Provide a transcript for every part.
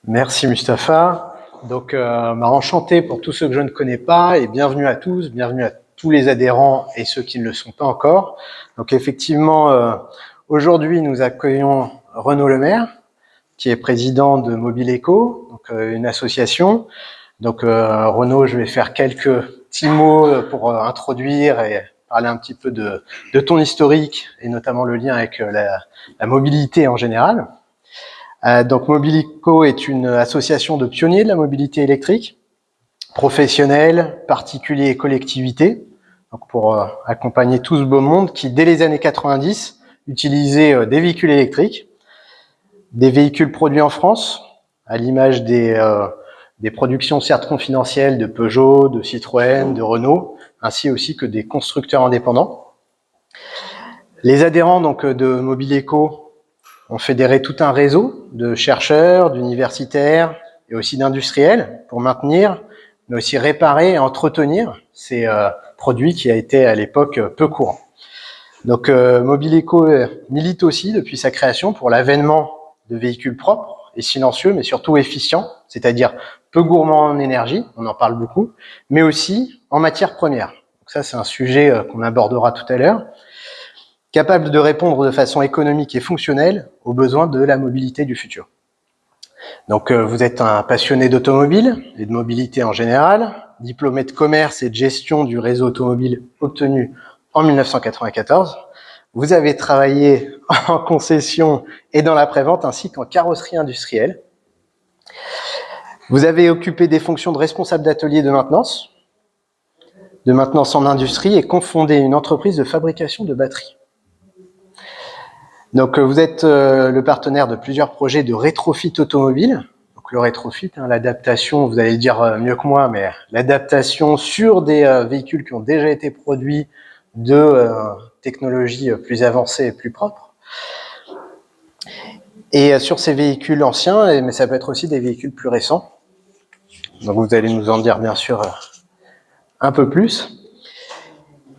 Merci Mustapha. Donc, enchanté pour tous ceux que je ne connais pas et bienvenue à tous, bienvenue à tous les adhérents et ceux qui ne le sont pas encore. Donc, effectivement, aujourd'hui, nous accueillons Renaud Lemaire, qui est président de Mobileco, donc une association. Donc, Renaud, je vais faire quelques petits mots pour introduire et parler un petit peu de ton historique et notamment le lien avec la mobilité en général. Donc Mobileco est une association de pionniers de la mobilité électrique, professionnels, particuliers et collectivités, donc pour accompagner tout ce beau monde qui, dès les années 90, utilisait des véhicules électriques, des véhicules produits en France, à l'image des productions certes confidentielles de Peugeot, de Citroën, de Renault, ainsi aussi que des constructeurs indépendants. Les adhérents donc de Mobileco ont fédéré tout un réseau de chercheurs, d'universitaires et aussi d'industriels pour maintenir, mais aussi réparer et entretenir ces produits qui a été à l'époque peu courants. Donc Mobileco milite aussi depuis sa création pour l'avènement de véhicules propres et silencieux, mais surtout efficients, c'est-à-dire peu gourmands en énergie, on en parle beaucoup, mais aussi en matières premières. Donc ça, c'est un sujet qu'on abordera tout à l'heure. Capable de répondre de façon économique et fonctionnelle aux besoins de la mobilité du futur. Donc vous êtes un passionné d'automobile et de mobilité en général, diplômé de commerce et de gestion du réseau automobile obtenu en 1994. Vous avez travaillé en concession et dans la prévente ainsi qu'en carrosserie industrielle. Vous avez occupé des fonctions de responsable d'atelier de maintenance en industrie et cofondé une entreprise de fabrication de batteries. Donc, vous êtes le partenaire de plusieurs projets de rétrofit automobile. Donc, le rétrofit, l'adaptation, vous allez le dire mieux que moi, mais l'adaptation sur des véhicules qui ont déjà été produits de technologies plus avancées et plus propres. Et sur ces véhicules anciens, mais ça peut être aussi des véhicules plus récents. Donc, vous allez nous en dire, bien sûr, un peu plus.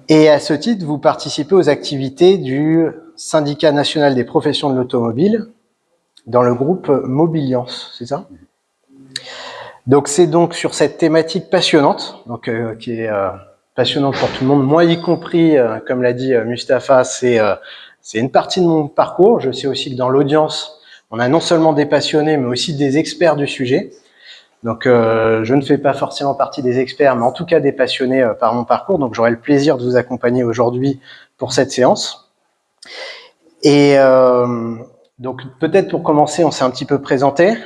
Et à ce titre, vous participez aux activités du Syndicat national des professions de l'automobile dans le groupe Mobiliance, c'est ça? Donc c'est donc sur cette thématique passionnante, donc qui est passionnante pour tout le monde, moi y compris, comme l'a dit Mustapha, c'est une partie de mon parcours. Je sais aussi que dans l'audience, on a non seulement des passionnés, mais aussi des experts du sujet. Donc je ne fais pas forcément partie des experts, mais en tout cas des passionnés par mon parcours. Donc j'aurai le plaisir de vous accompagner aujourd'hui pour cette séance. Et donc peut-être pour commencer, on s'est un petit peu présenté.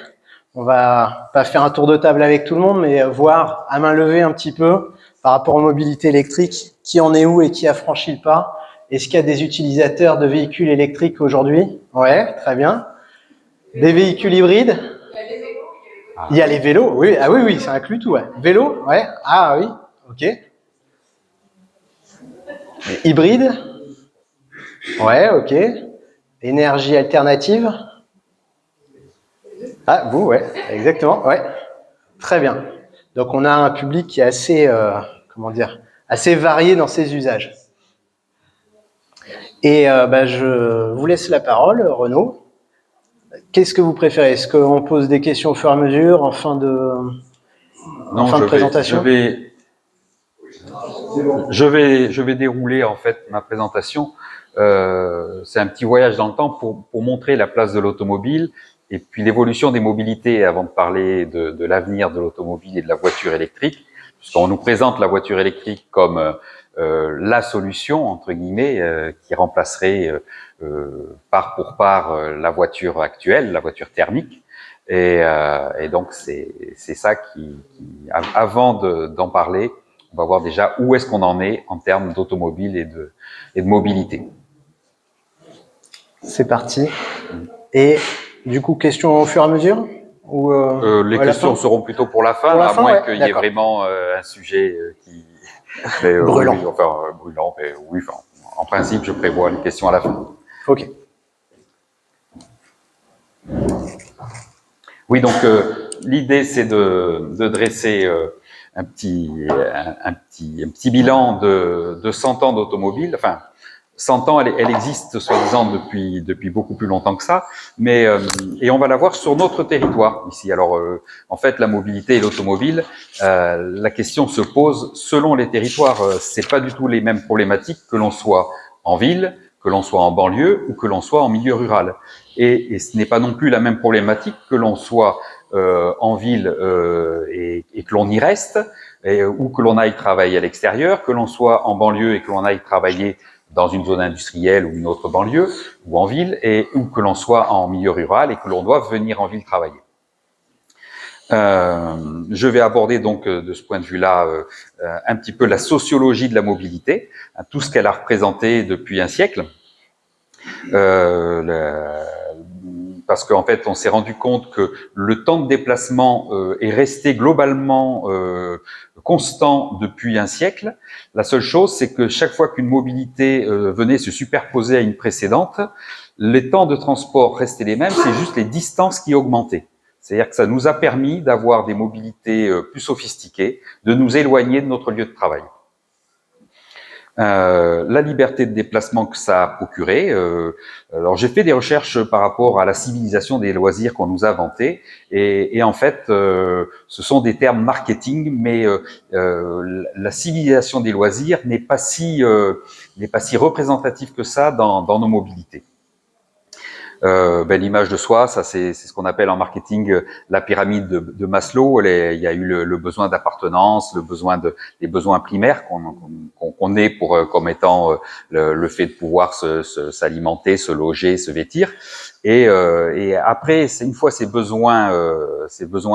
On va pas faire un tour de table avec tout le monde, mais voir à main levée un petit peu par rapport aux mobilités électriques, qui en est où et qui a franchi le pas. Est-ce qu'il y a des utilisateurs de véhicules électriques aujourd'hui? Ouais, très bien. Des véhicules hybrides? Il y a les vélos, oui, ah oui, ça inclut tout, ouais. Vélo, ouais, ah oui, ok. Hybride? Ouais, ok. Énergie alternative? Ah, vous, ouais, exactement, ouais. Très bien. Donc, on a un public qui est assez, assez varié dans ses usages. Et je vous laisse la parole, Renaud. Qu'est-ce que vous préférez? Est-ce qu'on pose des questions au fur et à mesure, en fin de présentation? Je vais dérouler en fait ma présentation. C'est un petit voyage dans le temps pour montrer la place de l'automobile et puis l'évolution des mobilités avant de parler de l'avenir de l'automobile et de la voiture électrique. Puisqu'on nous présente la voiture électrique comme la solution, entre guillemets, qui remplacerait part pour part la voiture actuelle, la voiture thermique. Et donc, c'est ça qui avant d'en parler, on va voir déjà où est-ce qu'on en est en termes d'automobile et de mobilité. C'est parti. Et du coup, questions au fur et à mesure ou les questions seront plutôt pour la fin, à moins qu'il y ait vraiment un sujet qui brûlant. Brûlant. Mais oui, en principe, je prévois les questions à la fin. Ok. Oui, donc l'idée c'est de dresser un petit bilan de 100 ans d'automobile, enfin 100 ans, elle existe soi-disant depuis beaucoup plus longtemps que ça, mais et on va la voir sur notre territoire ici. Alors, en fait, la mobilité et l'automobile, la question se pose selon les territoires. C'est pas du tout les mêmes problématiques que l'on soit en ville, que l'on soit en banlieue ou que l'on soit en milieu rural. Et ce n'est pas non plus la même problématique que l'on soit en ville et que l'on y reste, ou que l'on aille travailler à l'extérieur, que l'on soit en banlieue et que l'on aille travailler dans une zone industrielle ou une autre banlieue, ou en ville, ou que l'on soit en milieu rural et que l'on doive venir en ville travailler. Je vais aborder donc de ce point de vue-là un petit peu la sociologie de la mobilité, tout ce qu'elle a représenté depuis un siècle. Parce qu'en fait, on s'est rendu compte que le temps de déplacement est resté globalement constant depuis un siècle. La seule chose, c'est que chaque fois qu'une mobilité venait se superposer à une précédente, les temps de transport restaient les mêmes, c'est juste les distances qui augmentaient. C'est-à-dire que ça nous a permis d'avoir des mobilités plus sophistiquées, de nous éloigner de notre lieu de travail. La liberté de déplacement que ça a procuré. Alors j'ai fait des recherches par rapport à la civilisation des loisirs qu'on nous a inventés, et en fait, ce sont des termes marketing, mais la civilisation des loisirs n'est pas si représentative que ça dans nos mobilités. L'image de soi, ça c'est ce qu'on appelle en marketing la pyramide de Maslow. Il y a eu le besoin d'appartenance, les besoins primaires qu'on ait comme étant le fait de pouvoir s'alimenter, se loger, se vêtir. Et après, une fois ces besoins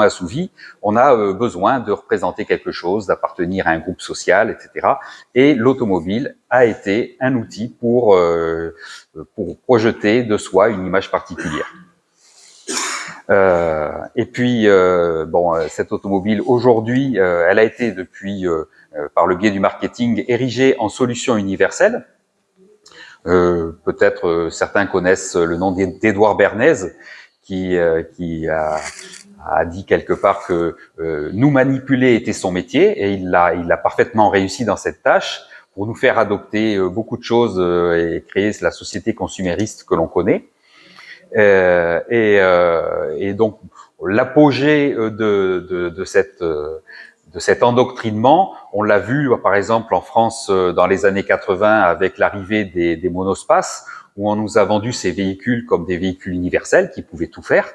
assouvis, on a besoin de représenter quelque chose, d'appartenir à un groupe social, etc. Et l'automobile a été un outil pour projeter de soi une image particulière. Et puis, cette automobile, aujourd'hui, elle a été depuis, par le biais du marketing, érigée en solution universelle. Peut-être certains connaissent le nom d'Édouard Bernays, qui a dit quelque part que nous manipuler était son métier, et il a parfaitement réussi dans cette tâche pour nous faire adopter beaucoup de choses et créer la société consumériste que l'on connaît. Et donc l'apogée de cet endoctrinement, on l'a vu par exemple en France dans les années 80 avec l'arrivée des monospaces, où on nous a vendu ces véhicules comme des véhicules universels qui pouvaient tout faire.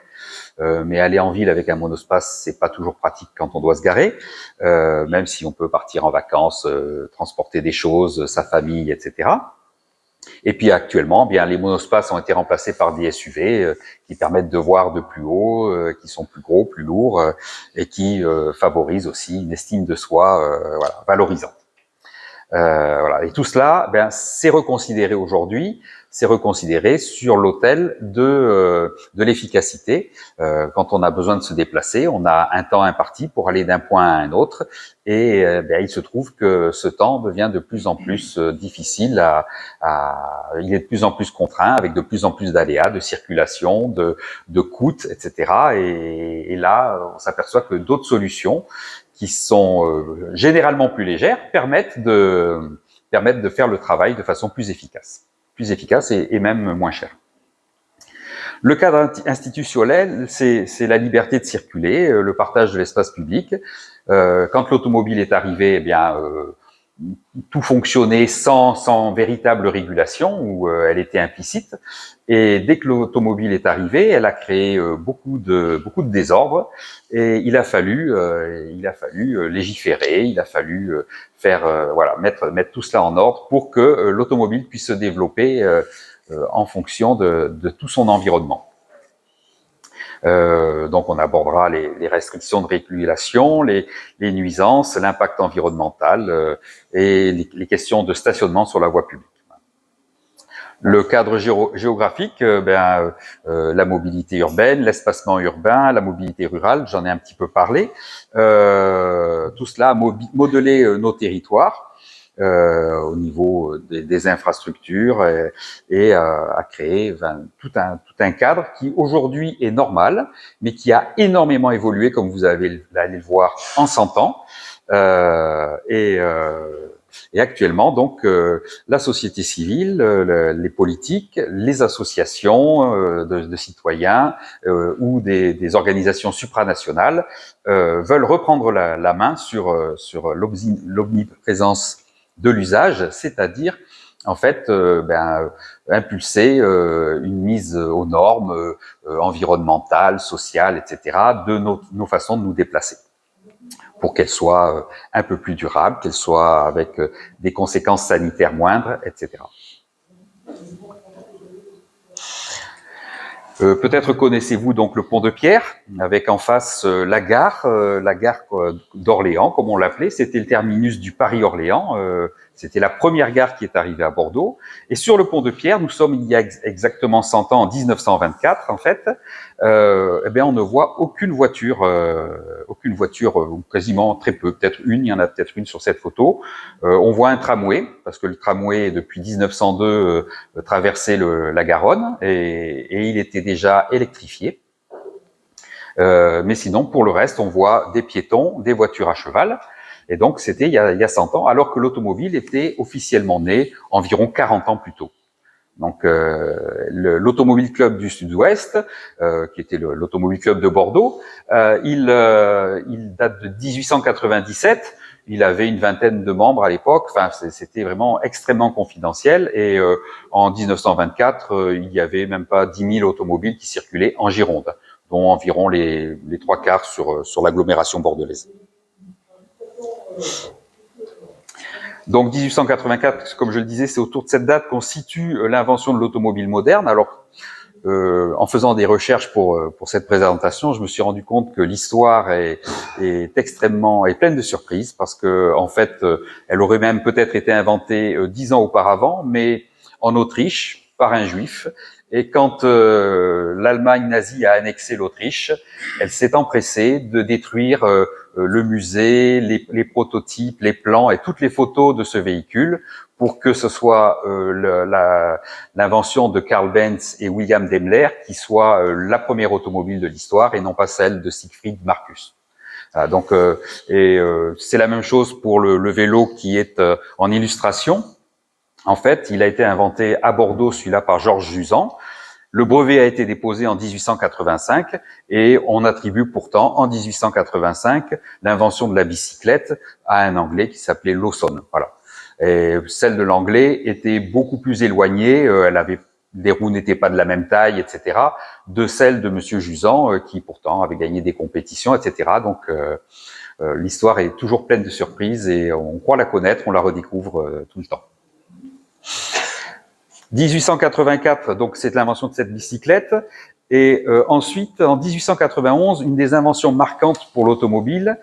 Mais aller en ville avec un monospace, c'est pas toujours pratique quand on doit se garer, même si on peut partir en vacances, transporter des choses, sa famille, etc. Et puis actuellement, bien les monospaces ont été remplacés par des SUV qui permettent de voir de plus haut, qui sont plus gros, plus lourds, et qui favorisent aussi une estime de soi valorisante. Voilà. Et tout cela, c'est reconsidéré aujourd'hui. C'est reconsidéré sur l'autel de l'efficacité. Quand on a besoin de se déplacer, on a un temps imparti pour aller d'un point à un autre, et il se trouve que ce temps devient de plus en plus difficile il est de plus en plus contraint, avec de plus en plus d'aléas, de circulation, de coûts, etc. Et là, on s'aperçoit que d'autres solutions qui sont généralement plus légères permettent de faire le travail de façon plus efficace et même moins cher. Le cadre institutionnel, c'est la liberté de circuler, le partage de l'espace public. Quand l'automobile est arrivée, tout fonctionnait sans véritable régulation, où elle était implicite. Et dès que l'automobile est arrivée, elle a créé beaucoup de désordre, et il a fallu légiférer, il a fallu mettre tout cela en ordre pour que l'automobile puisse se développer en fonction de tout son environnement. Donc on abordera les restrictions de régulation, les nuisances, l'impact environnemental et les questions de stationnement sur la voie publique. Le cadre géographique, la mobilité urbaine, l'espacement urbain, la mobilité rurale, j'en ai un petit peu parlé. Tout cela a modelé nos territoires au niveau des infrastructures et a créé tout un cadre qui aujourd'hui est normal, mais qui a énormément évolué, comme vous allez le voir, en 100 ans. Et actuellement, donc, la société civile, les politiques, les associations de citoyens ou des organisations supranationales veulent reprendre la main sur l'omniprésence de l'usage, c'est-à-dire en fait impulser une mise aux normes environnementales, sociales, etc. de nos façons de nous déplacer, pour qu'elles soient un peu plus durables, qu'elles soient avec des conséquences sanitaires moindres, etc. Peut-être connaissez-vous donc le pont de Pierre, avec en face la gare d'Orléans, comme on l'appelait. C'était le terminus du Paris-Orléans. C'était la première gare qui est arrivée à Bordeaux. Et sur le pont de Pierre, nous sommes il y a exactement 100 ans, en 1924 en fait. On ne voit aucune voiture, ou quasiment très peu, peut-être une, il y en a peut-être une sur cette photo. On voit un tramway, parce que le tramway depuis 1902 traversait la Garonne et il était déjà électrifié. Mais sinon, pour le reste, on voit des piétons, des voitures à cheval. Et donc, c'était il y a 100 ans, alors que l'automobile était officiellement née environ 40 ans plus tôt. Donc, l'Automobile Club du Sud-Ouest, qui était l'Automobile Club de Bordeaux, il date de 1897. Il avait une vingtaine de membres à l'époque. Enfin, c'était vraiment extrêmement confidentiel. Et en 1924, il y avait même pas 10 000 automobiles qui circulaient en Gironde, dont environ les 3/4 sur l'agglomération bordelaise. Donc 1884, comme je le disais, c'est autour de cette date qu'on situe l'invention de l'automobile moderne. Alors, en faisant des recherches pour cette présentation, je me suis rendu compte que l'histoire est pleine de surprises, parce que en fait, elle aurait même peut-être été inventée 10 ans auparavant, mais en Autriche par un juif. Et quand l'Allemagne nazie a annexé l'Autriche, elle s'est empressée de détruire le musée, les prototypes, les plans et toutes les photos de ce véhicule, pour que ce soit l'invention de Karl Benz et William Daimler qui soit la première automobile de l'histoire, et non pas celle de Siegfried Marcus. Donc, c'est la même chose pour le vélo qui est en illustration. En fait, il a été inventé à Bordeaux, celui-là, par Georges Juzan. Le brevet a été déposé en 1885 et on attribue pourtant en 1885 l'invention de la bicyclette à un Anglais qui s'appelait Lawson. Voilà. Et celle de l'Anglais était beaucoup plus éloignée, les roues n'étaient pas de la même taille, etc., de celle de Monsieur Juzan, qui pourtant avait gagné des compétitions, etc. Donc, l'histoire est toujours pleine de surprises et on croit la connaître, on la redécouvre tout le temps. 1884, donc c'est l'invention de cette bicyclette. Et ensuite, en 1891, une des inventions marquantes pour l'automobile,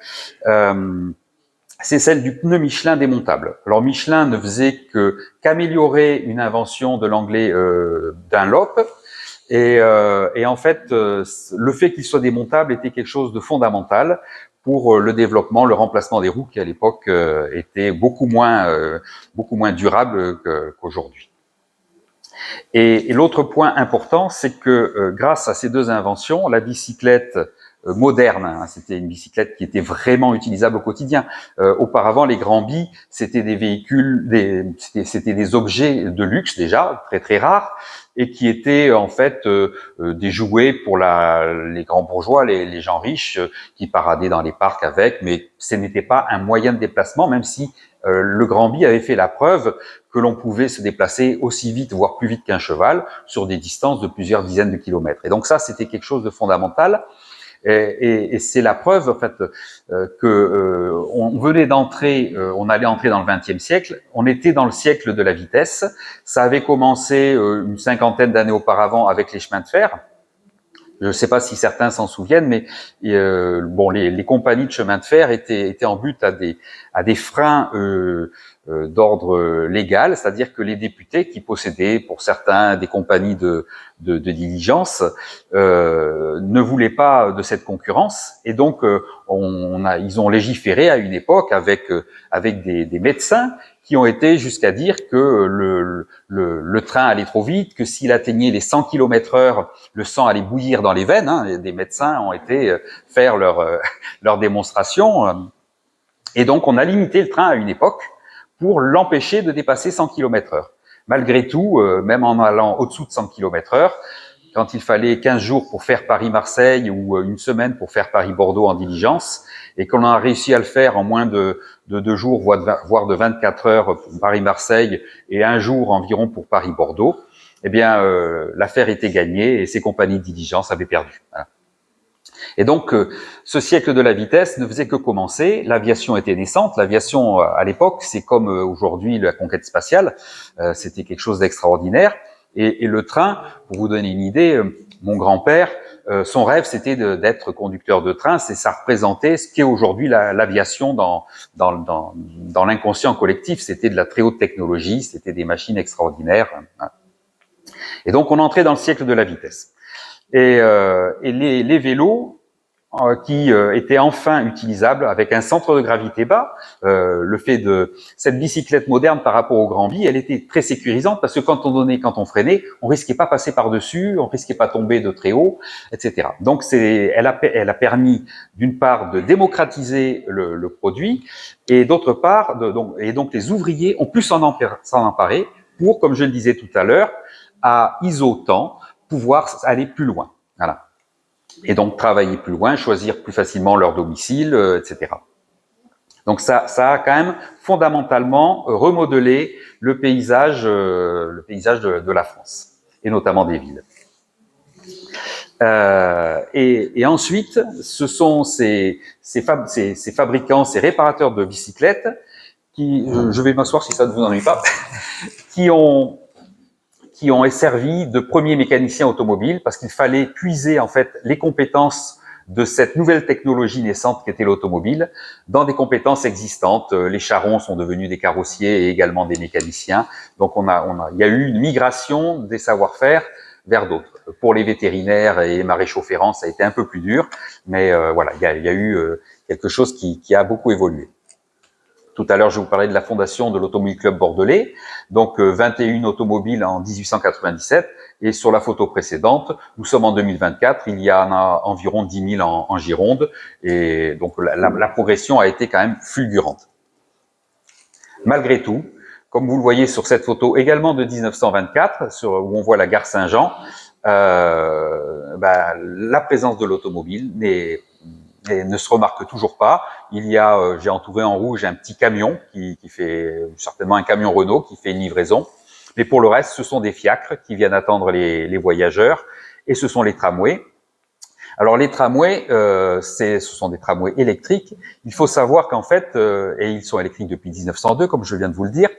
c'est celle du pneu Michelin démontable. Alors Michelin ne faisait qu'améliorer une invention de l'anglais Dunlop, et en fait, le fait qu'il soit démontable était quelque chose de fondamental pour le développement, le remplacement des roues qui à l'époque étaient beaucoup moins durables qu'aujourd'hui. Et l'autre point important, c'est que grâce à ces deux inventions, la bicyclette moderne, hein, c'était une bicyclette qui était vraiment utilisable au quotidien. Auparavant, les grands-bis, c'était des véhicules, c'était des objets de luxe déjà, très très rares, et qui étaient en fait des jouets pour les grands bourgeois, les gens riches qui paradaient dans les parcs avec, mais ce n'était pas un moyen de déplacement, même si le Grand-Bis avait fait la preuve que l'on pouvait se déplacer aussi vite, voire plus vite qu'un cheval, sur des distances de plusieurs dizaines de kilomètres. Et donc ça, c'était quelque chose de fondamental. Et c'est la preuve, en fait, on venait d'entrer, on allait entrer dans le XXe siècle. On était dans le siècle de la vitesse. Ça avait commencé une cinquantaine d'années auparavant avec les chemins de fer. Je ne sais pas si certains s'en souviennent, mais les compagnies de chemin de fer étaient en but à des freins d'ordre légal, c'est-à-dire que les députés qui possédaient, pour certains, des compagnies de diligence, ne voulaient pas de cette concurrence, et donc ils ont légiféré à une époque avec des médecins qui ont été jusqu'à dire que le train allait trop vite, que s'il atteignait les 100 km/h, le sang allait bouillir dans les veines. Hein, des médecins ont été faire leur démonstration. Et donc, on a limité le train à une époque pour l'empêcher de dépasser 100 km/h. Malgré tout, même en allant au-dessous de 100 km/h, quand il fallait 15 jours pour faire Paris-Marseille ou une semaine pour faire Paris-Bordeaux en diligence, et qu'on a réussi à le faire en moins de 2 jours, voire de 24 heures pour Paris-Marseille et 1 jour environ pour Paris-Bordeaux, eh bien, l'affaire était gagnée et ces compagnies de diligence avaient perdu. Voilà. Et donc, ce siècle de la vitesse ne faisait que commencer. L'aviation était naissante. L'aviation, à l'époque, c'est comme aujourd'hui la conquête spatiale. C'était quelque chose d'extraordinaire. Et le train, pour vous donner une idée, mon grand-père, son rêve, c'était d'être conducteur de train. Ça représentait ce qu'est aujourd'hui l'aviation dans l'inconscient collectif. C'était de la très haute technologie, c'était des machines extraordinaires. Et donc, on entrait dans le siècle de la vitesse. Et les vélos qui étaient enfin utilisables avec un centre de gravité bas, le fait de cette bicyclette moderne par rapport au Grand Bi, elle était très sécurisante parce que quand on freinait, on risquait pas passer par-dessus, on risquait pas tomber de très haut, etc. Donc elle a permis d'une part de démocratiser le produit et d'autre part donc les ouvriers ont pu s'en emparer pour, comme je le disais tout à l'heure, à iso-temps, pouvoir aller plus loin. Voilà. Et donc travailler plus loin, choisir plus facilement leur domicile, etc. Donc ça a quand même fondamentalement remodelé le paysage de la France, et notamment des villes. Et ensuite, ce sont ces fabricants, ces réparateurs de bicyclettes, qui, je vais m'asseoir si ça ne vous ennuie pas, qui ont servi de premiers mécaniciens automobiles parce qu'il fallait puiser en fait les compétences de cette nouvelle technologie naissante qu'était l'automobile dans des compétences existantes. Les charrons sont devenus des carrossiers et également des mécaniciens. Donc il y a eu une migration des savoir-faire vers d'autres. Pour les vétérinaires et les maréchaux ferrants, ça a été un peu plus dur, mais voilà, il y a eu quelque chose qui a beaucoup évolué. Tout à l'heure, je vous parlais de la fondation de l'Automobile Club Bordelais, donc 21 automobiles en 1897, et sur la photo précédente, nous sommes en 2024, il y en a environ 10 000 en Gironde, et donc la progression a été quand même fulgurante. Malgré tout, comme vous le voyez sur cette photo également de 1924, où on voit la gare Saint-Jean, la présence de l'automobile ne se remarque toujours pas. Il y a, j'ai entouré en rouge un petit camion qui fait certainement un camion Renault qui fait une livraison. Mais pour le reste, ce sont des fiacres qui viennent attendre les voyageurs et ce sont les tramways. Alors les tramways, ce sont des tramways électriques. Il faut savoir qu'en fait, et ils sont électriques depuis 1902, comme je viens de vous le dire,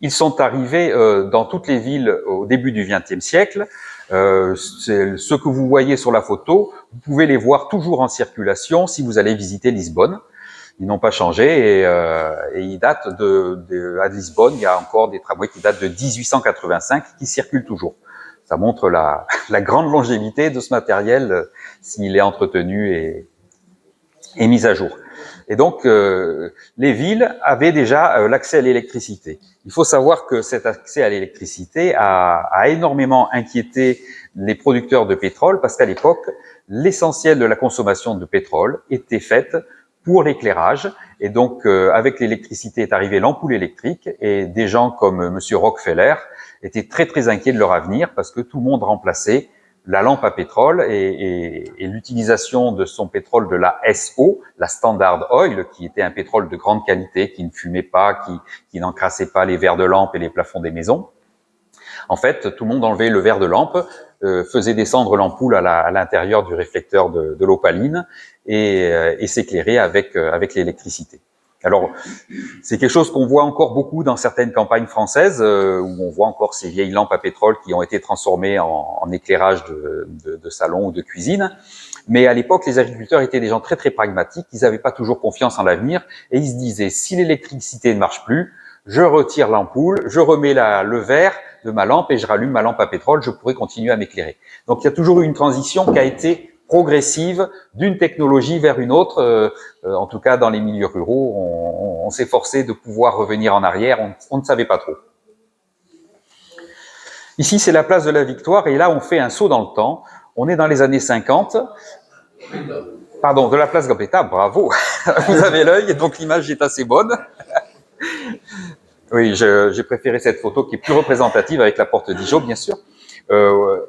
ils sont arrivés dans toutes les villes au début du XXe siècle. Ce que vous voyez sur la photo, vous pouvez les voir toujours en circulation si vous allez visiter Lisbonne. Ils n'ont pas changé et ils datent à Lisbonne, il y a encore des tramways qui datent de 1885 qui circulent toujours. Ça montre la grande longévité de ce matériel s'il est entretenu et mis à jour. Et donc, les villes avaient déjà l'accès à l'électricité. Il faut savoir que cet accès à l'électricité a énormément inquiété les producteurs de pétrole parce qu'à l'époque, l'essentiel de la consommation de pétrole était faite pour l'éclairage. Et donc, avec l'électricité est arrivée l'ampoule électrique et des gens comme Monsieur Rockefeller étaient très, très inquiets de leur avenir parce que tout le monde remplaçait la lampe à pétrole et l'utilisation de son pétrole de la SO, la Standard Oil, qui était un pétrole de grande qualité, qui ne fumait pas, qui n'encrassait pas les verres de lampe et les plafonds des maisons. En fait, tout le monde enlevait le verre de lampe, faisait descendre l'ampoule à l'intérieur du réflecteur de l'opaline et s'éclairait avec l'électricité. Alors, c'est quelque chose qu'on voit encore beaucoup dans certaines campagnes françaises, où on voit encore ces vieilles lampes à pétrole qui ont été transformées en éclairage de salon ou de cuisine. Mais à l'époque, les agriculteurs étaient des gens très très pragmatiques, ils n'avaient pas toujours confiance en l'avenir, et ils se disaient, si l'électricité ne marche plus, je retire l'ampoule, je remets le verre de ma lampe et je rallume ma lampe à pétrole, je pourrai continuer à m'éclairer. Donc il y a toujours eu une transition qui a été progressive d'une technologie vers une autre. En tout cas, dans les milieux ruraux, on s'est forcé de pouvoir revenir en arrière, on ne savait pas trop. Ici, c'est la place de la Victoire, et là, on fait un saut dans le temps. On est dans les années 50. Pardon, de la place Gambetta, bravo. Vous avez l'œil, donc l'image est assez bonne. Oui, j'ai préféré cette photo qui est plus représentative avec la porte Dijon, bien sûr.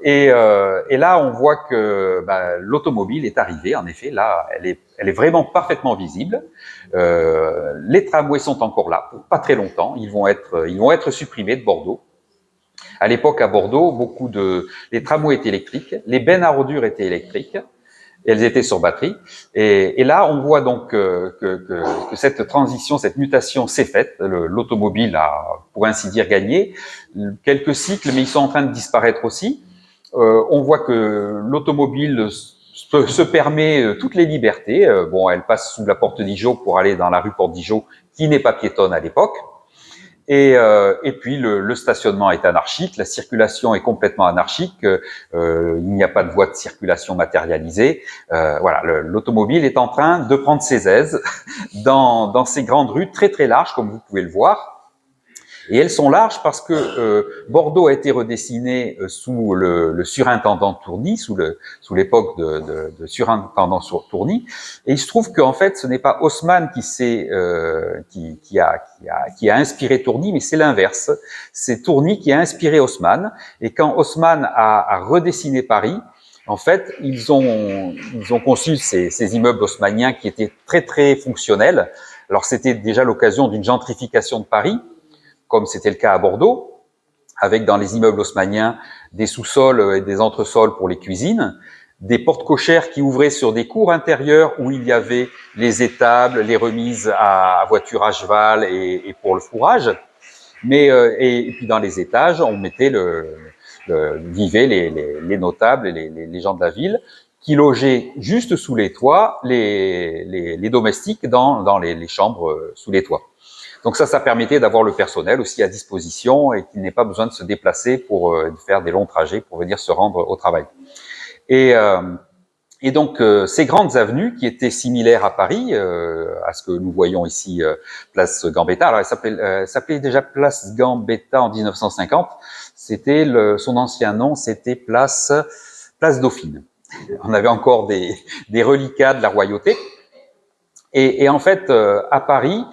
Et là, on voit que l'automobile est arrivée. En effet, là, elle est vraiment parfaitement visible. Les tramways sont encore là, pour pas très longtemps. Ils vont être supprimés de Bordeaux. À l'époque, à Bordeaux, les tramways étaient électriques, les bennes à ordures étaient électriques. Elles étaient sur batterie. Et là, on voit donc que cette transition, cette mutation s'est faite. L'automobile a, pour ainsi dire, gagné. Quelques cycles, mais ils sont en train de disparaître aussi. On voit que l'automobile se permet toutes les libertés. Elle passe sous la porte Dijon pour aller dans la rue Porte Dijon, qui n'est pas piétonne à l'époque. Et puis le stationnement est anarchique, la circulation est complètement anarchique, il n'y a pas de voie de circulation matérialisée. Voilà, l'automobile est en train de prendre ses aises dans ces grandes rues très très larges, comme vous pouvez le voir. Et elles sont larges parce que Bordeaux a été redessiné sous le surintendant Tourny, sous l'époque de surintendant Tourny. Et il se trouve qu'en fait, ce n'est pas Haussmann qui a inspiré Tourny, mais c'est l'inverse. C'est Tourny qui a inspiré Haussmann. Et quand Haussmann a redessiné Paris, en fait, ils ont conçu ces immeubles haussmanniens qui étaient très très fonctionnels. Alors c'était déjà l'occasion d'une gentrification de Paris, comme c'était le cas à Bordeaux, avec dans les immeubles haussmanniens des sous-sols et des entresols pour les cuisines, des portes cochères qui ouvraient sur des cours intérieures où il y avait les étables, les remises à voitures à cheval et pour le fourrage. Et puis dans les étages, on mettait vivaient les notables et les gens de la ville qui logeaient juste sous les toits, les domestiques dans les chambres sous les toits. Donc ça permettait d'avoir le personnel aussi à disposition et qu'il n'ait pas besoin de se déplacer pour faire des longs trajets pour venir se rendre au travail. Et donc ces grandes avenues qui étaient similaires à Paris, à ce que nous voyons ici, place Gambetta. Alors elle s'appelait déjà place Gambetta en 1950. C'était son ancien nom, c'était place Dauphine. On avait encore des reliquats de la royauté. Et en fait, à Paris,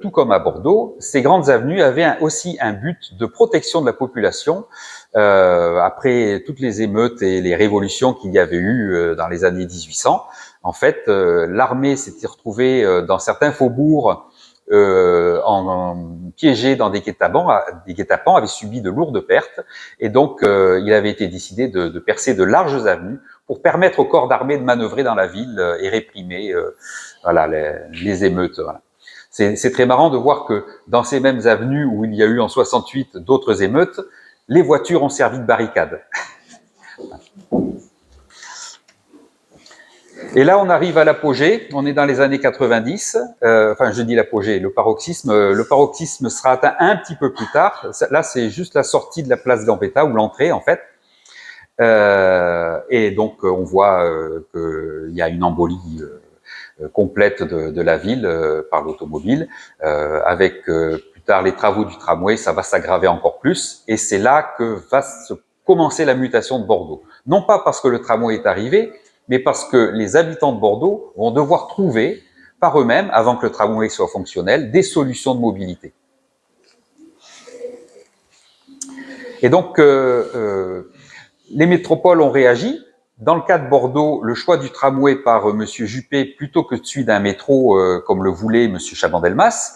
tout comme à Bordeaux, ces grandes avenues avaient aussi un but de protection de la population. Après toutes les émeutes et les révolutions qu'il y avait eu dans les années 1800, en fait, l'armée s'était retrouvée dans certains faubourgs piégée dans des guet-apens, avait subi de lourdes pertes, et donc il avait été décidé de percer de larges avenues pour permettre aux corps d'armée de manœuvrer dans la ville et réprimer les émeutes. Voilà. C'est très marrant de voir que dans ces mêmes avenues où il y a eu en 68 d'autres émeutes, les voitures ont servi de barricade. Et là, on arrive à l'apogée, on est dans les années 90, je dis l'apogée, le paroxysme sera atteint un petit peu plus tard. Là, c'est juste la sortie de la place Gambetta, ou l'entrée, en fait. Et donc, on voit qu'il y a une embolie complète de la ville par l'automobile, avec plus tard les travaux du tramway, ça va s'aggraver encore plus, et c'est là que va commencer la mutation de Bordeaux. Non pas parce que le tramway est arrivé, mais parce que les habitants de Bordeaux vont devoir trouver par eux-mêmes, avant que le tramway soit fonctionnel, des solutions de mobilité. Et donc, les métropoles ont réagi. Dans le cas de Bordeaux, le choix du tramway par M. Juppé plutôt que celui d'un métro comme le voulait M. Chaban-Delmas,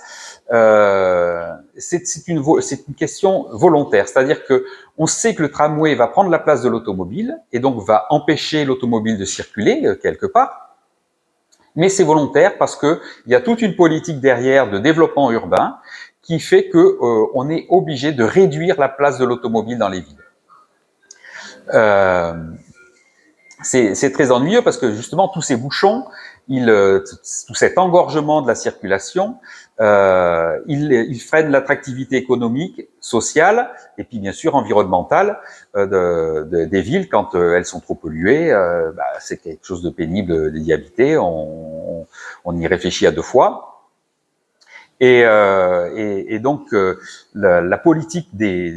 c'est une question volontaire. C'est-à-dire que on sait que le tramway va prendre la place de l'automobile et donc va empêcher l'automobile de circuler quelque part. Mais c'est volontaire parce que il y a toute une politique derrière de développement urbain qui fait que on est obligé de réduire la place de l'automobile dans les villes. C'est très ennuyeux parce que justement tous ces bouchons, tout cet engorgement de la circulation, il freine l'attractivité économique, sociale et puis bien sûr environnementale des villes quand elles sont trop polluées. C'est quelque chose de pénible d'y habiter. On y réfléchit à deux fois. Et donc la politique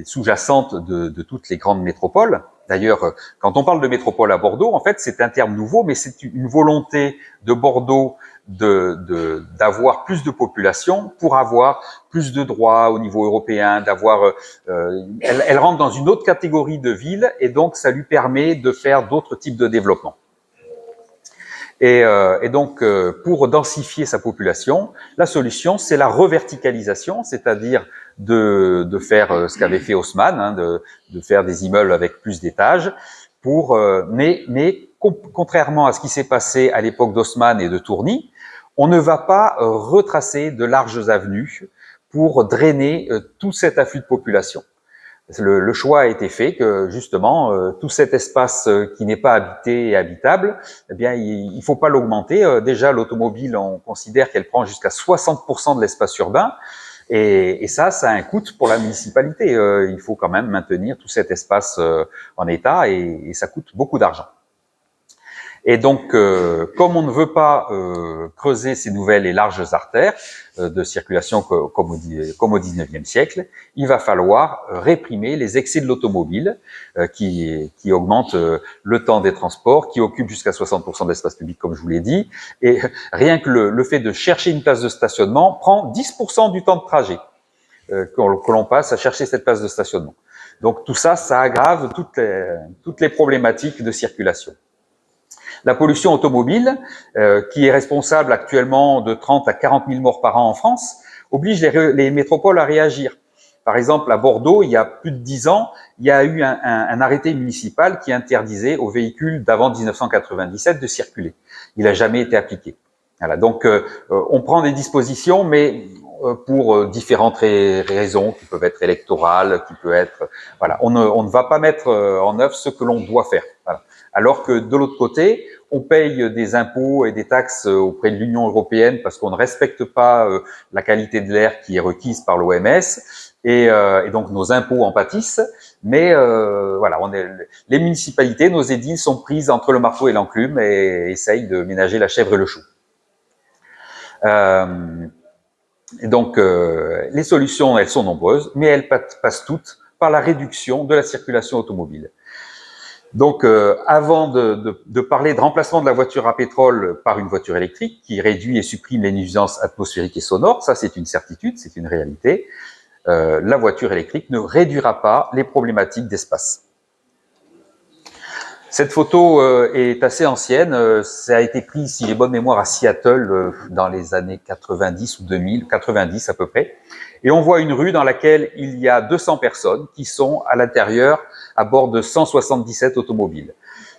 sous-jacente de toutes les grandes métropoles, D'ailleurs, quand on parle de métropole à Bordeaux, en fait, c'est un terme nouveau, mais c'est une volonté de Bordeaux d'avoir plus de population pour avoir plus de droits au niveau européen, elle rentre dans une autre catégorie de ville et donc ça lui permet de faire d'autres types de développement. Et donc, pour densifier sa population, la solution, c'est la reverticalisation, c'est-à-dire de faire ce qu'avait fait Haussmann, hein, de faire des immeubles avec plus d'étages, mais contrairement à ce qui s'est passé à l'époque d'Haussmann et de Tourny, on ne va pas retracer de larges avenues pour drainer tout cet afflux de population. Le choix a été fait que justement tout cet espace qui n'est pas habité et habitable, eh bien il faut pas l'augmenter. Déjà l'automobile, on considère qu'elle prend jusqu'à 60% de l'espace urbain, et ça a un coût pour la municipalité. Il faut quand même maintenir tout cet espace en état, et ça coûte beaucoup d'argent. Et donc, comme on ne veut pas creuser ces nouvelles et larges artères de circulation comme au XIXe siècle, il va falloir réprimer les excès de l'automobile qui augmentent le temps des transports, qui occupent jusqu'à 60% de l'espace public, comme je vous l'ai dit. Et rien que le fait de chercher une place de stationnement prend 10% du temps de trajet que l'on passe à chercher cette place de stationnement. Donc tout ça, ça aggrave toutes les problématiques de circulation. La pollution automobile, qui est responsable actuellement de 30 à 40 000 morts par an en France, oblige les métropoles à réagir. Par exemple, à Bordeaux, il y a plus de 10 ans, il y a eu un arrêté municipal qui interdisait aux véhicules d'avant 1997 de circuler. Il n'a jamais été appliqué. Voilà, donc on prend des dispositions, mais pour différentes raisons qui peuvent être électorales, qui peuvent être... Voilà, on ne va pas mettre en œuvre ce que l'on doit faire. Voilà. Alors que de l'autre côté, on paye des impôts et des taxes auprès de l'Union européenne parce qu'on ne respecte pas la qualité de l'air qui est requise par l'OMS, et donc nos impôts en pâtissent. Mais voilà, les municipalités, nos édiles sont prises entre le marteau et l'enclume et essayent de ménager la chèvre et le chou. Et donc, les solutions, elles sont nombreuses, mais elles passent toutes par la réduction de la circulation automobile. Donc, avant de parler de remplacement de la voiture à pétrole par une voiture électrique qui réduit et supprime les nuisances atmosphériques et sonores, ça c'est une certitude, c'est une réalité, la voiture électrique ne réduira pas les problématiques d'espace. Cette photo est assez ancienne, ça a été pris, si j'ai bonne mémoire, à Seattle dans les années 90 ou 2000, 90 à peu près. Et on voit une rue dans laquelle il y a 200 personnes qui sont à l'intérieur à bord de 177 automobiles.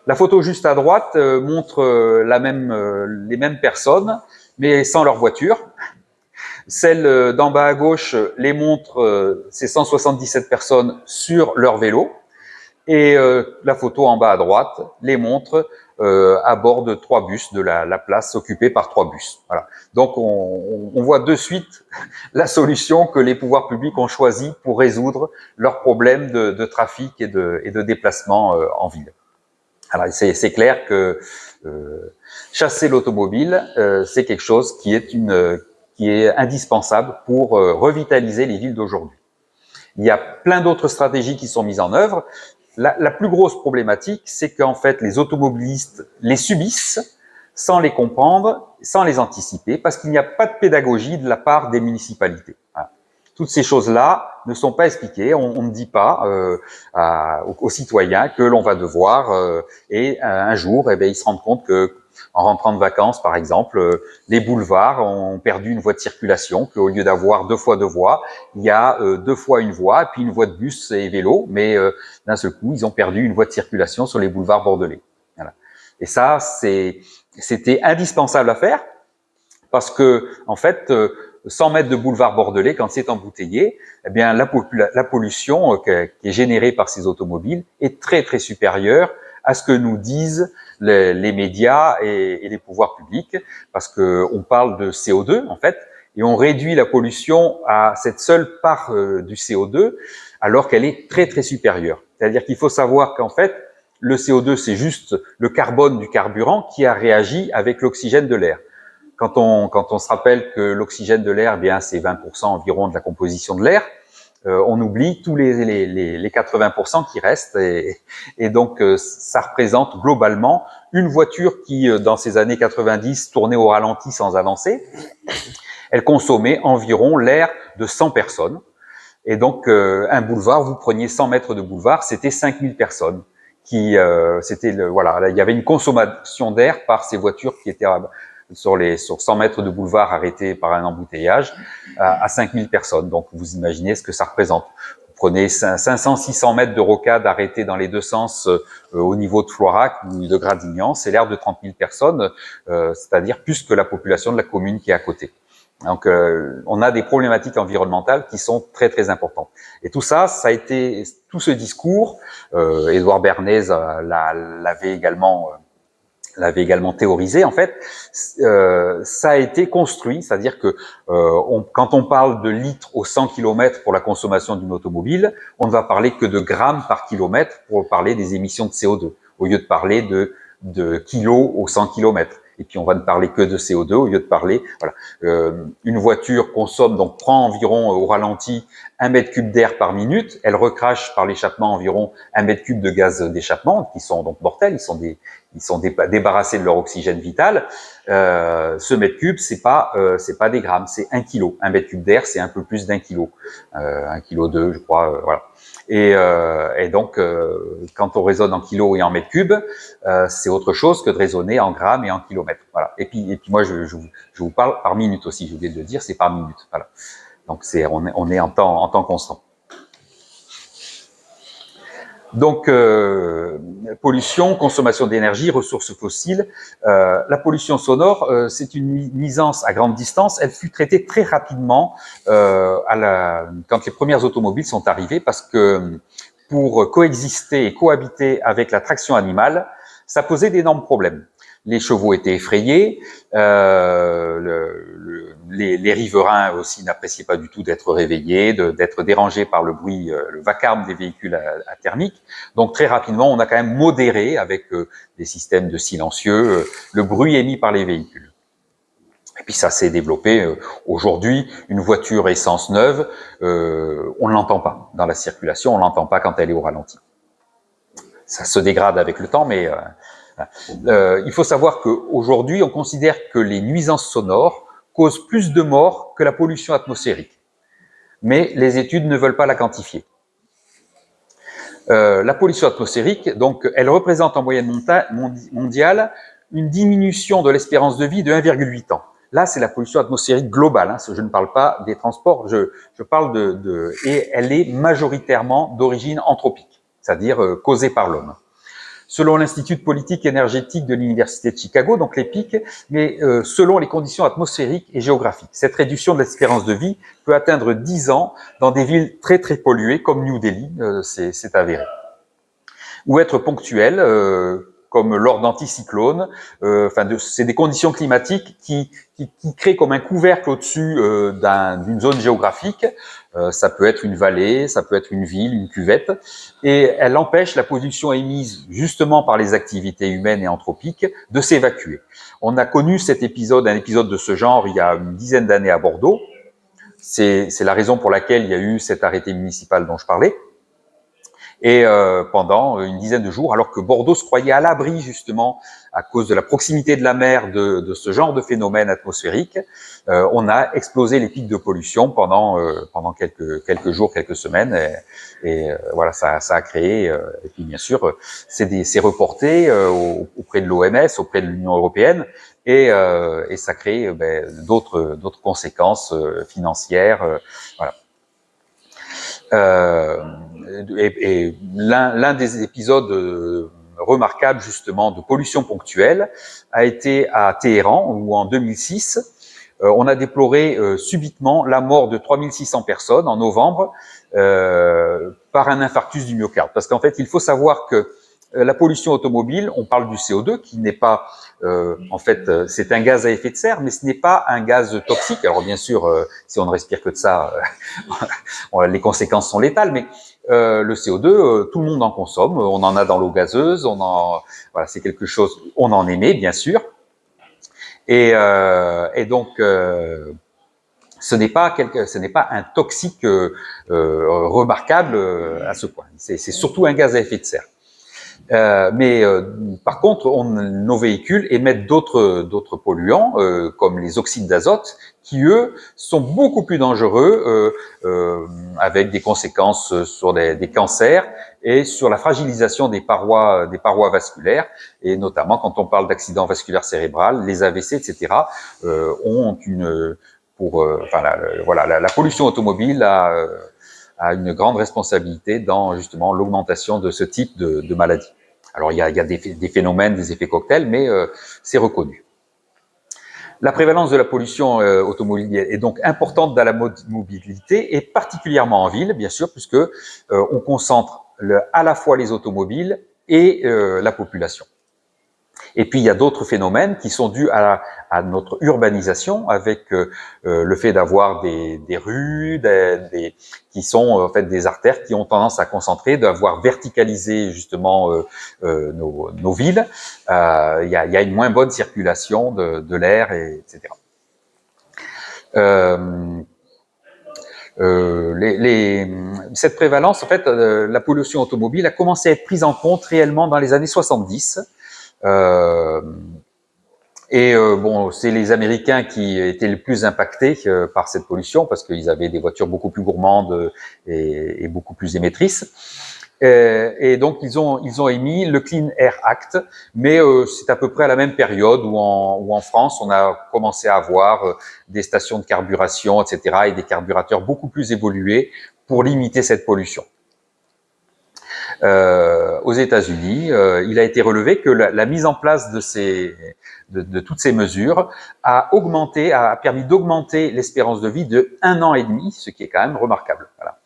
La photo juste à droite montre les mêmes personnes, mais sans leur voiture. Celle d'en bas à gauche les montre ces 177 personnes sur leur vélo. Et la photo en bas à droite les montre à bord de 3 bus, de la place occupée par 3 bus. Voilà. Donc on voit de suite la solution que les pouvoirs publics ont choisie pour résoudre leurs problèmes de trafic et de déplacement en ville. Alors c'est clair que chasser l'automobile, c'est quelque chose qui est indispensable pour revitaliser les villes d'aujourd'hui. Il y a plein d'autres stratégies qui sont mises en œuvre. La plus grosse problématique, c'est qu'en fait, les automobilistes les subissent sans les comprendre, sans les anticiper, parce qu'il n'y a pas de pédagogie de la part des municipalités. Voilà. Toutes ces choses-là ne sont pas expliquées. On ne dit pas aux citoyens que l'on va devoir, et un jour, ils se rendent compte que en rentrant de vacances, par exemple, les boulevards ont perdu une voie de circulation, qu'au lieu d'avoir 2 fois 2 voies, il y a 2 fois une voie, puis une voie de bus et vélo, mais d'un seul coup, ils ont perdu une voie de circulation sur les boulevards bordelais. Voilà. Et ça, c'était indispensable à faire, parce que, en fait, 100 mètres de boulevard bordelais, quand c'est embouteillé, eh bien, la pollution qui est générée par ces automobiles est très, très supérieure à ce que nous disent les médias et les pouvoirs publics, parce que on parle de CO2 en fait, et on réduit la pollution à cette seule part du CO2, alors qu'elle est très très supérieure. C'est-à-dire qu'il faut savoir qu'en fait, le CO2 c'est juste le carbone du carburant qui a réagi avec l'oxygène de l'air. Quand on se rappelle que l'oxygène de l'air, eh bien c'est 20% environ de la composition de l'air, on oublie tous les 80% qui restent, et donc ça représente globalement une voiture qui, dans ces années 90, tournait au ralenti sans avancer. Elle consommait environ l'air de 100 personnes. Et donc, un boulevard, vous preniez 100 mètres de boulevard, c'était 5000 personnes. Voilà, il y avait une consommation d'air par ces voitures qui étaient sur 100 mètres de boulevard arrêtés par un embouteillage à 5000 personnes. Donc, vous imaginez ce que ça représente. Vous prenez 500-600 mètres de rocade arrêtés dans les deux sens au niveau de Floirac ou de Gradignan. C'est l'air de 30 000 personnes, c'est-à-dire plus que la population de la commune qui est à côté. Donc, on a des problématiques environnementales qui sont très très importantes. Et tout ça, ça a été tout ce discours. Édouard Bernays l'avait également théorisé. En fait, ça a été construit, c'est-à-dire que quand on parle de litres au 100 km pour la consommation d'une automobile, on ne va parler que de grammes par kilomètre pour parler des émissions de CO2, au lieu de parler de kilos au 100 km. Et puis on va ne parler que de CO2 au lieu de parler. Voilà, une voiture consomme, donc prend environ au ralenti 1 mètre cube d'air par minute. Elle recrache par l'échappement environ 1 mètre cube de gaz d'échappement, qui sont donc mortels. Ils sont débarrassés de leur oxygène vital. Ce mètre cube, c'est pas des grammes, c'est 1 kilo. 1 mètre cube d'air, c'est un peu plus d'1 kilo, 1 kilo 2, je crois. Voilà. Et donc, quand on raisonne en kilos et en mètres cubes, c'est autre chose que de raisonner en grammes et en kilomètres. Voilà. Et puis moi, je vous parle par minute aussi. J'ai oublié de le dire, c'est par minute. Voilà. Donc on est en temps constant. Donc, pollution, consommation d'énergie, ressources fossiles. La pollution sonore, c'est une nuisance à grande distance. Elle fut traitée très rapidement quand les premières automobiles sont arrivées, parce que pour coexister et cohabiter avec la traction animale, ça posait d'énormes problèmes. Les chevaux étaient effrayés, les riverains aussi n'appréciaient pas du tout d'être réveillés, d'être dérangés par le bruit, le vacarme des véhicules à thermique. Donc très rapidement, on a quand même modéré avec des systèmes de silencieux le bruit émis par les véhicules. Et puis ça s'est développé. Aujourd'hui, une voiture essence neuve, on ne l'entend pas dans la circulation, on ne l'entend pas quand elle est au ralenti. Ça se dégrade avec le temps, mais il faut savoir qu'aujourd'hui, on considère que les nuisances sonores causent plus de morts que la pollution atmosphérique. Mais les études ne veulent pas la quantifier. La pollution atmosphérique, donc, elle représente en moyenne mondiale une diminution de l'espérance de vie de 1,8 ans. Là, c'est la pollution atmosphérique globale. Hein, je ne parle pas des transports, je parle et elle est majoritairement d'origine anthropique, c'est-à-dire causée par l'homme. Selon l'Institut de politique énergétique de l'Université de Chicago, donc l'EPIC, mais selon les conditions atmosphériques et géographiques. Cette réduction de l'espérance de vie peut atteindre 10 ans dans des villes très très polluées comme New Delhi, c'est avéré. Ou être ponctuelle, comme lors d'anticyclones. C'est des conditions climatiques qui créent comme un couvercle au-dessus d'une zone géographique. Ça peut être une vallée, ça peut être une ville, une cuvette, et elle empêche la pollution émise justement par les activités humaines et anthropiques de s'évacuer. On a connu un épisode de ce genre il y a une dizaine d'années à Bordeaux. C'est la raison pour laquelle il y a eu cet arrêté municipal dont je parlais. Et pendant une dizaine de jours, alors que Bordeaux se croyait à l'abri justement à cause de la proximité de la mer de ce genre de phénomène atmosphérique, on a explosé les pics de pollution pendant quelques jours, quelques semaines, et voilà, ça a créé. Et puis bien sûr, c'est reporté auprès de l'OMS, auprès de l'Union européenne, et ça crée d'autres conséquences financières, voilà. Et l'un des épisodes remarquables justement de pollution ponctuelle a été à Téhéran, où en 2006, on a déploré subitement la mort de 3600 personnes en novembre par un infarctus du myocarde. Parce qu'en fait, il faut savoir que la pollution automobile, on parle du CO2 qui n'est pas, en fait, c'est un gaz à effet de serre, mais ce n'est pas un gaz toxique. Alors bien sûr, si on ne respire que de ça, les conséquences sont létales. Mais le CO2, tout le monde en consomme. On en a dans l'eau gazeuse. Voilà, c'est quelque chose. On en émet, bien sûr. Et donc, ce n'est pas un toxique remarquable à ce point. C'est surtout un gaz à effet de serre. Mais par contre, nos véhicules émettent d'autres polluants, comme les oxydes d'azote, qui eux sont beaucoup plus dangereux, avec des conséquences sur des cancers et sur la fragilisation des parois vasculaires, et notamment quand on parle d'accident vasculaire cérébral, les AVC, etc., ont la pollution automobile a une grande responsabilité dans justement l'augmentation de ce type de maladie. Alors il y a des phénomènes, des effets cocktails, mais c'est reconnu. La prévalence de la pollution automobile est donc importante dans la mobilité et particulièrement en ville, bien sûr, puisque on concentre à la fois les automobiles et la population. Et puis, il y a d'autres phénomènes qui sont dus à notre urbanisation, avec le fait d'avoir des rues, qui sont en fait des artères qui ont tendance à concentrer, d'avoir verticalisé justement nos villes. Il y a une moins bonne circulation de l'air, etc. Cette prévalence, en fait, la pollution automobile a commencé à être prise en compte réellement dans les années 70. Bon, c'est les Américains qui étaient le plus impactés par cette pollution parce qu'ils avaient des voitures beaucoup plus gourmandes et beaucoup plus émettrices. Et donc ils ont émis le Clean Air Act, mais c'est à peu près à la même période où en France on a commencé à avoir des stations de carburation, etc., et des carburateurs beaucoup plus évolués pour limiter cette pollution. Aux États-Unis, il a été relevé que la mise en place de toutes ces mesures a permis d'augmenter l'espérance de vie de 1 an et demi, ce qui est quand même remarquable. Voilà.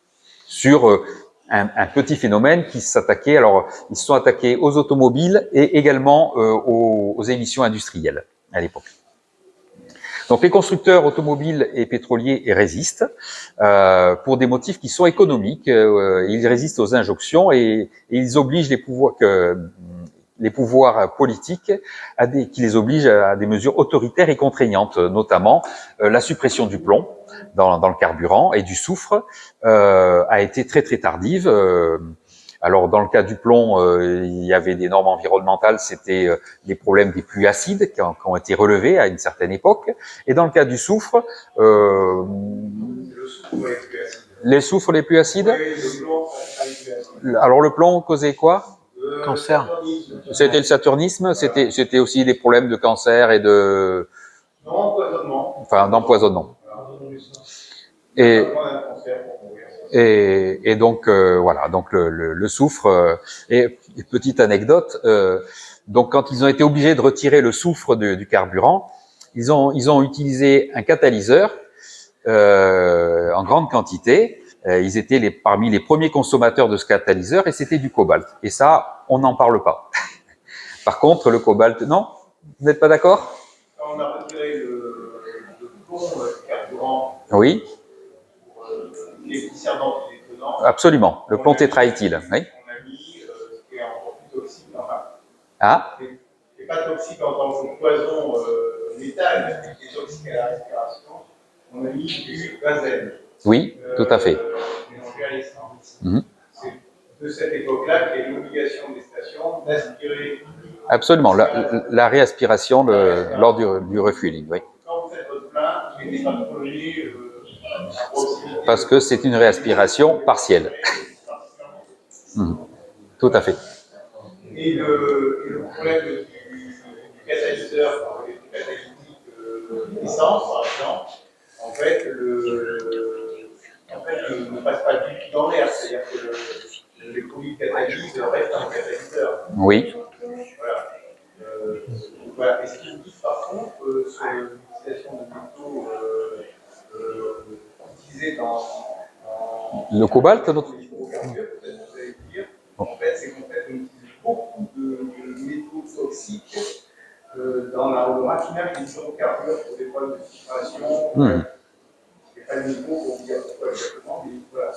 Sur un petit phénomène qui s'attaquait, alors ils se sont attaqués aux automobiles et également aux émissions industrielles à l'époque. Donc les constructeurs automobiles et pétroliers résistent pour des motifs qui sont économiques. Ils résistent aux injonctions et ils obligent les pouvoirs politiques qui les obligent à des mesures autoritaires et contraignantes, notamment la suppression du plomb dans le carburant et du soufre a été très très tardive. Alors, dans le cas du plomb, il y avait des normes environnementales, c'était des problèmes des pluies acides qui ont été relevés à une certaine époque. Et dans le cas du soufre, les soufres les plus acides. Alors, le plomb causait quoi? Cancer. C'était le saturnisme, c'était aussi des problèmes de cancer et d'empoisonnement. Et donc voilà, donc le soufre. Et petite anecdote, donc quand ils ont été obligés de retirer le soufre du carburant, ils ont utilisé un catalyseur en grande quantité. Ils étaient parmi les premiers consommateurs de ce catalyseur et c'était du cobalt. Et ça, on n'en parle pas. Par contre, le cobalt, non? Vous n'êtes pas d'accord? On a retiré le plomb du carburant. Oui. Les petits servants qui étaient dedans. Absolument, le plomb tétraéthyle. Oui. On a mis ce qui est encore plus toxique. Enfin, ah. C'est pas toxique en tant que poison létal, mais qui est toxique à la respiration. On a mis du benzène. Oui, tout à fait. Mélangé à l'essence. C'est de cette époque-là qu'il y a l'obligation des stations d'aspirer. Absolument, la réaspiration lors du refueling, oui. Quand vous faites votre plein, vous mettez pas de projet parce que c'est une réaspiration partielle. Tout à fait. Et le problème du catalyseur, les catalytiques d'essence, par exemple, en fait, ne passe pas du tout dans l'air. C'est-à-dire que les produits de catalyse restent dans le catalyseur. Oui. Voilà. Voilà. Et ce qui me dit par contre, sur l'utilisation de métaux utilisés dans le cobalt, notre hydrocarbures, peut-être que vous allez dire, en fait, c'est qu'en fait, on utilise beaucoup de métaux toxiques dans le raffinage des hydrocarbures pour des problèmes de filtration. C'est pas le niveau pour vous dire pourquoi exactement, mais voilà.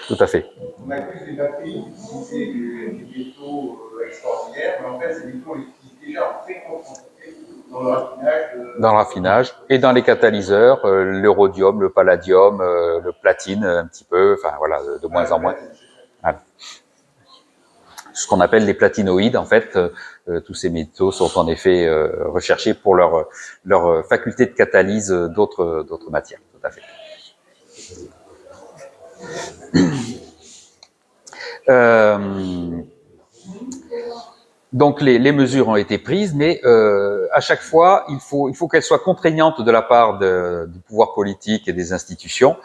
Tout à fait. On accuse les batteries d'utiliser des métaux extraordinaires, mais en fait, ces métaux, on les utilise déjà en très grande quantité dans le raffinage Dans le raffinage et dans les catalyseurs, le rhodium, le palladium, le platine un petit peu, enfin voilà, de moins en moins. Voilà. Ce qu'on appelle les platinoïdes, en fait, tous ces métaux sont en effet recherchés pour leur faculté de catalyse d'autres matières, tout à fait. Donc les mesures ont été prises, mais à chaque fois, il faut qu'elles soient contraignantes de la part du pouvoir politique et des institutions,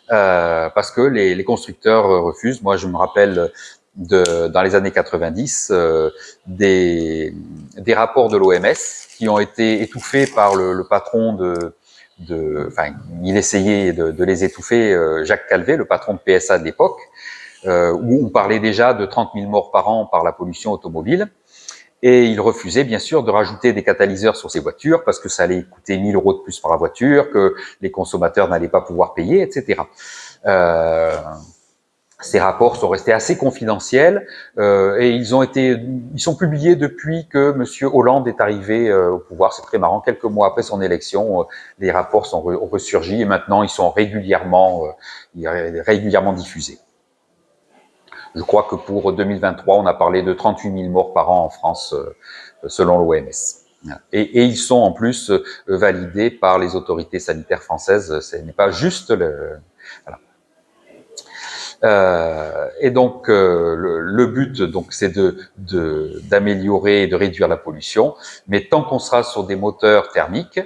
parce que les constructeurs refusent. Moi, je me rappelle dans les années 90 des rapports de l'OMS qui ont été étouffés par le patron enfin, il essayait de les étouffer, Jacques Calvet, le patron de PSA de l'époque, où on parlait déjà de 30 000 morts par an par la pollution automobile. Et il refusait bien sûr de rajouter des catalyseurs sur ces voitures parce que ça allait coûter 1 000 € de plus par la voiture, que les consommateurs n'allaient pas pouvoir payer, etc. Ces rapports sont restés assez confidentiels et ils sont publiés depuis que M. Hollande est arrivé au pouvoir. C'est très marrant. Quelques mois après son élection, les rapports sont ressurgis et maintenant ils sont régulièrement diffusés. Je crois que pour 2023, on a parlé de 38 000 morts par an en France, selon l'OMS. Et ils sont en plus validés par les autorités sanitaires françaises. Ce n'est pas juste voilà. Et donc, le but, donc, c'est d'améliorer et de réduire la pollution. Mais tant qu'on sera sur des moteurs thermiques,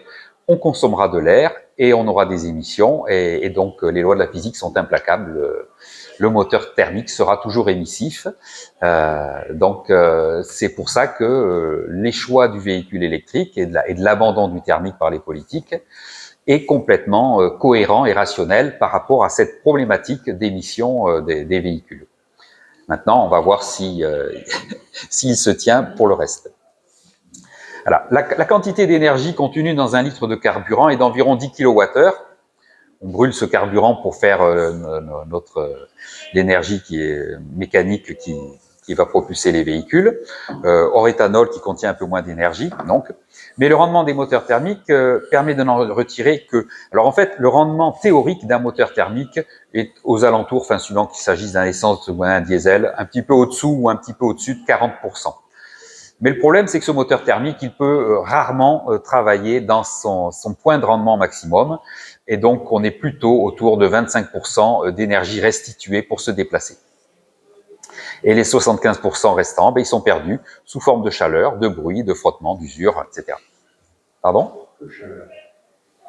on consommera de l'air et on aura des émissions. Et donc, les lois de la physique sont implacables. Le moteur thermique sera toujours émissif. Donc, c'est pour ça que les choix du véhicule électrique et de l'abandon du thermique par les politiques est complètement cohérent et rationnel par rapport à cette problématique d'émission des véhicules. Maintenant, on va voir s'il se tient pour le reste. Voilà. La quantité d'énergie contenue dans 1 litre de carburant est d'environ 10 kWh. On brûle ce carburant pour faire l'énergie qui est mécanique qui va propulser les véhicules, hors éthanol qui contient un peu moins d'énergie. Donc, mais le rendement des moteurs thermiques permet de n'en retirer que. Alors en fait, le rendement théorique d'un moteur thermique est aux alentours, enfin suivant qu'il s'agisse d'un essence ou d'un diesel, un petit peu au-dessous ou un petit peu au-dessus de 40%. Mais le problème, c'est que ce moteur thermique, il peut rarement travailler dans son point de rendement maximum. Et donc, on est plutôt autour de 25% d'énergie restituée pour se déplacer. Et les 75% restants, ils sont perdus sous forme de chaleur, de bruit, de frottement, d'usure, etc. Pardon ? Que chaleur.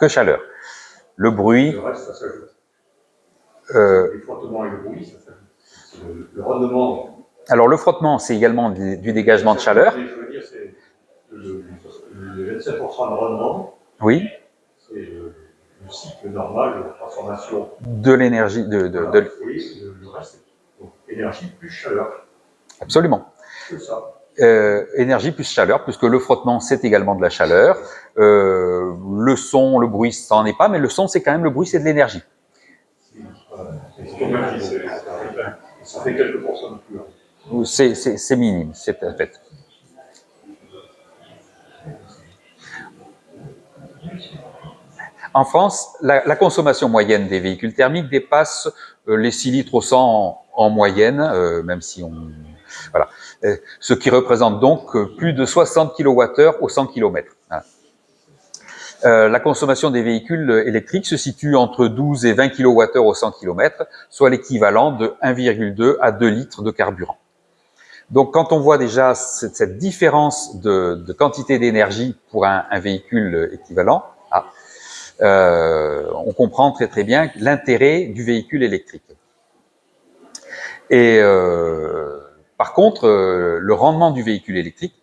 Que chaleur. Le bruit... Le reste, ça s'ajoute. Le frottement et le bruit, ça s'ajoute. Le rendement... Alors, le frottement, c'est également du dégagement de chaleur. Je veux dire, c'est le 27% de rendement. Oui. C'est le cycle normal de transformation. De l'énergie. Oui, le reste, donc énergie plus chaleur. Absolument. C'est ça. Énergie plus chaleur, puisque le frottement, c'est également de la chaleur. Le son, le bruit, ça n'en est pas, mais le son, c'est quand même le bruit, c'est de l'énergie. Ça fait quelques pourcents de plus. C'est minime, c'est en fait. En France, la consommation moyenne des véhicules thermiques dépasse les 6 litres au 100 en moyenne, même si on... Voilà. Ce qui représente donc plus de 60 kWh au 100 km. Voilà. La consommation des véhicules électriques se situe entre 12 et 20 kWh au 100 km, soit l'équivalent de 1,2 à 2 litres de carburant. Donc, quand on voit déjà cette différence de quantité d'énergie pour un véhicule équivalent, on comprend très très bien l'intérêt du véhicule électrique. Et par contre, le rendement du véhicule électrique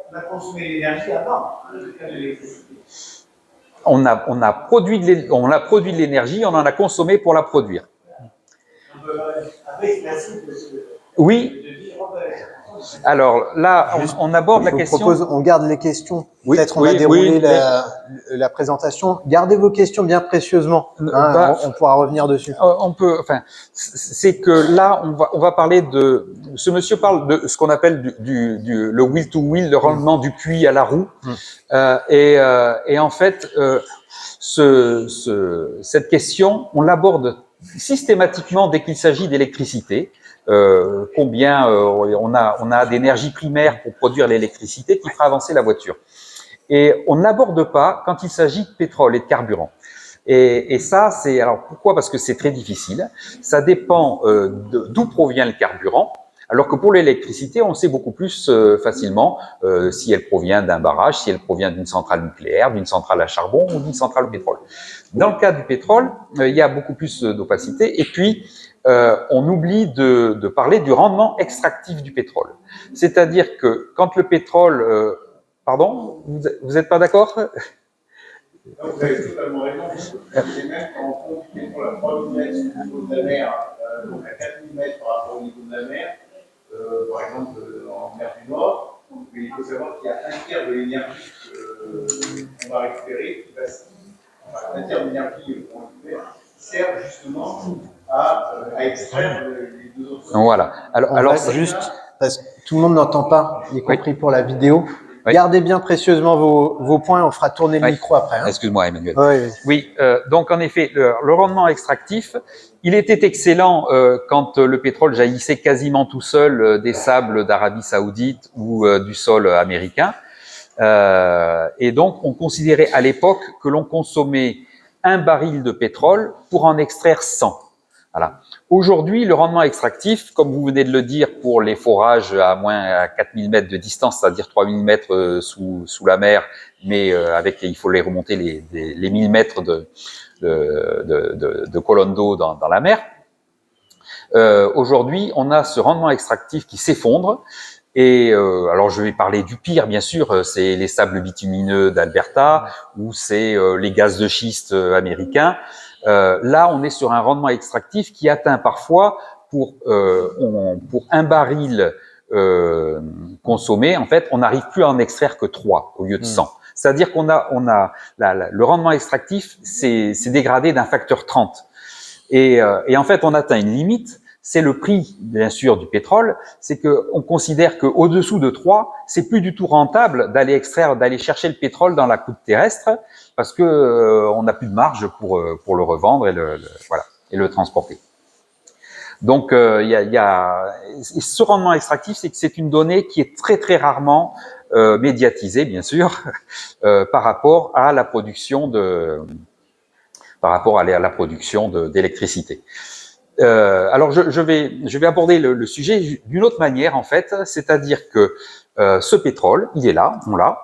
On a consommé l'énergie avant, le cas de l'électricité. On a produit de l'énergie, on en a consommé pour la produire. Avec la cible Oui. Alors là, on aborde la Je vous question. propose, on garde les questions. Oui, Peut-être on oui, va dérouler oui, la présentation. Gardez vos questions bien précieusement. On pourra revenir dessus. On peut, enfin, c'est que là, on va parler de. Ce monsieur parle de ce qu'on appelle le wheel to wheel, le rendement du puits à la roue. Et en fait, cette question, on l'aborde systématiquement dès qu'il s'agit d'électricité. Combien on a d'énergie primaire pour produire l'électricité qui fera avancer la voiture. Et on n'aborde pas quand il s'agit de pétrole et de carburant. Et ça, c'est alors pourquoi? Parce que c'est très difficile. Ça dépend d'où provient le carburant. Alors que pour l'électricité, on sait beaucoup plus facilement si elle provient d'un barrage, si elle provient d'une centrale nucléaire, d'une centrale à charbon ou d'une centrale au pétrole. Dans le cas du pétrole, il y a beaucoup plus d'opacité. Et puis, on oublie de parler du rendement extractif du pétrole. C'est-à-dire que quand le pétrole... pardon? Vous n'êtes pas d'accord? Non, vous avez totalement raison. Et même quand on compte du pétrole à 3 000 mètres sous le niveau de la mer, donc à 4 000 mètres par rapport au niveau de la mer, par exemple en mer du Nord, mais il faut savoir qu'il y a un tiers de l'énergie qu'on va récupérer, un tiers de l'énergie qu'on récupère, sert justement à extraire les deux autres. Voilà. Alors juste, parce que tout le monde n'entend pas, y compris pour la vidéo. Oui. Gardez bien précieusement vos points, on fera tourner le micro après. Hein. Excuse-moi, Emmanuel. Oui. Donc en effet, le rendement extractif, il était excellent quand le pétrole jaillissait quasiment tout seul des sables d'Arabie Saoudite ou du sol américain. Et donc, on considérait à l'époque que l'on consommait un baril de pétrole pour en extraire 100. Voilà. Aujourd'hui, le rendement extractif, comme vous venez de le dire, pour les forages à 4000 mètres de distance, c'est-à-dire 3000 mètres sous la mer, mais il faut les remonter les 1000 mètres de colonne d'eau dans la mer. Aujourd'hui, on a ce rendement extractif qui s'effondre. Et alors, je vais parler du pire, bien sûr, c'est les sables bitumineux d'Alberta ou c'est les gaz de schiste américains. Là, on est sur un rendement extractif qui atteint parfois pour un baril consommé, en fait, on n'arrive plus à en extraire que 3 au lieu de 100. C'est-à-dire qu'on a le rendement extractif, c'est dégradé d'un facteur 30. Et en fait, on atteint une limite. C'est le prix, bien sûr, du pétrole. C'est que on considère qu'au dessous de 3, c'est plus du tout rentable d'aller chercher le pétrole dans la croûte terrestre, parce que on n'a plus de marge pour le revendre et le transporter. Donc, il y a ce rendement extractif, c'est que c'est une donnée qui est très très rarement médiatisée, bien sûr, par rapport à la production d'électricité. Alors, je vais aborder le sujet d'une autre manière, en fait, c'est-à-dire que ce pétrole, il est là, on l'a,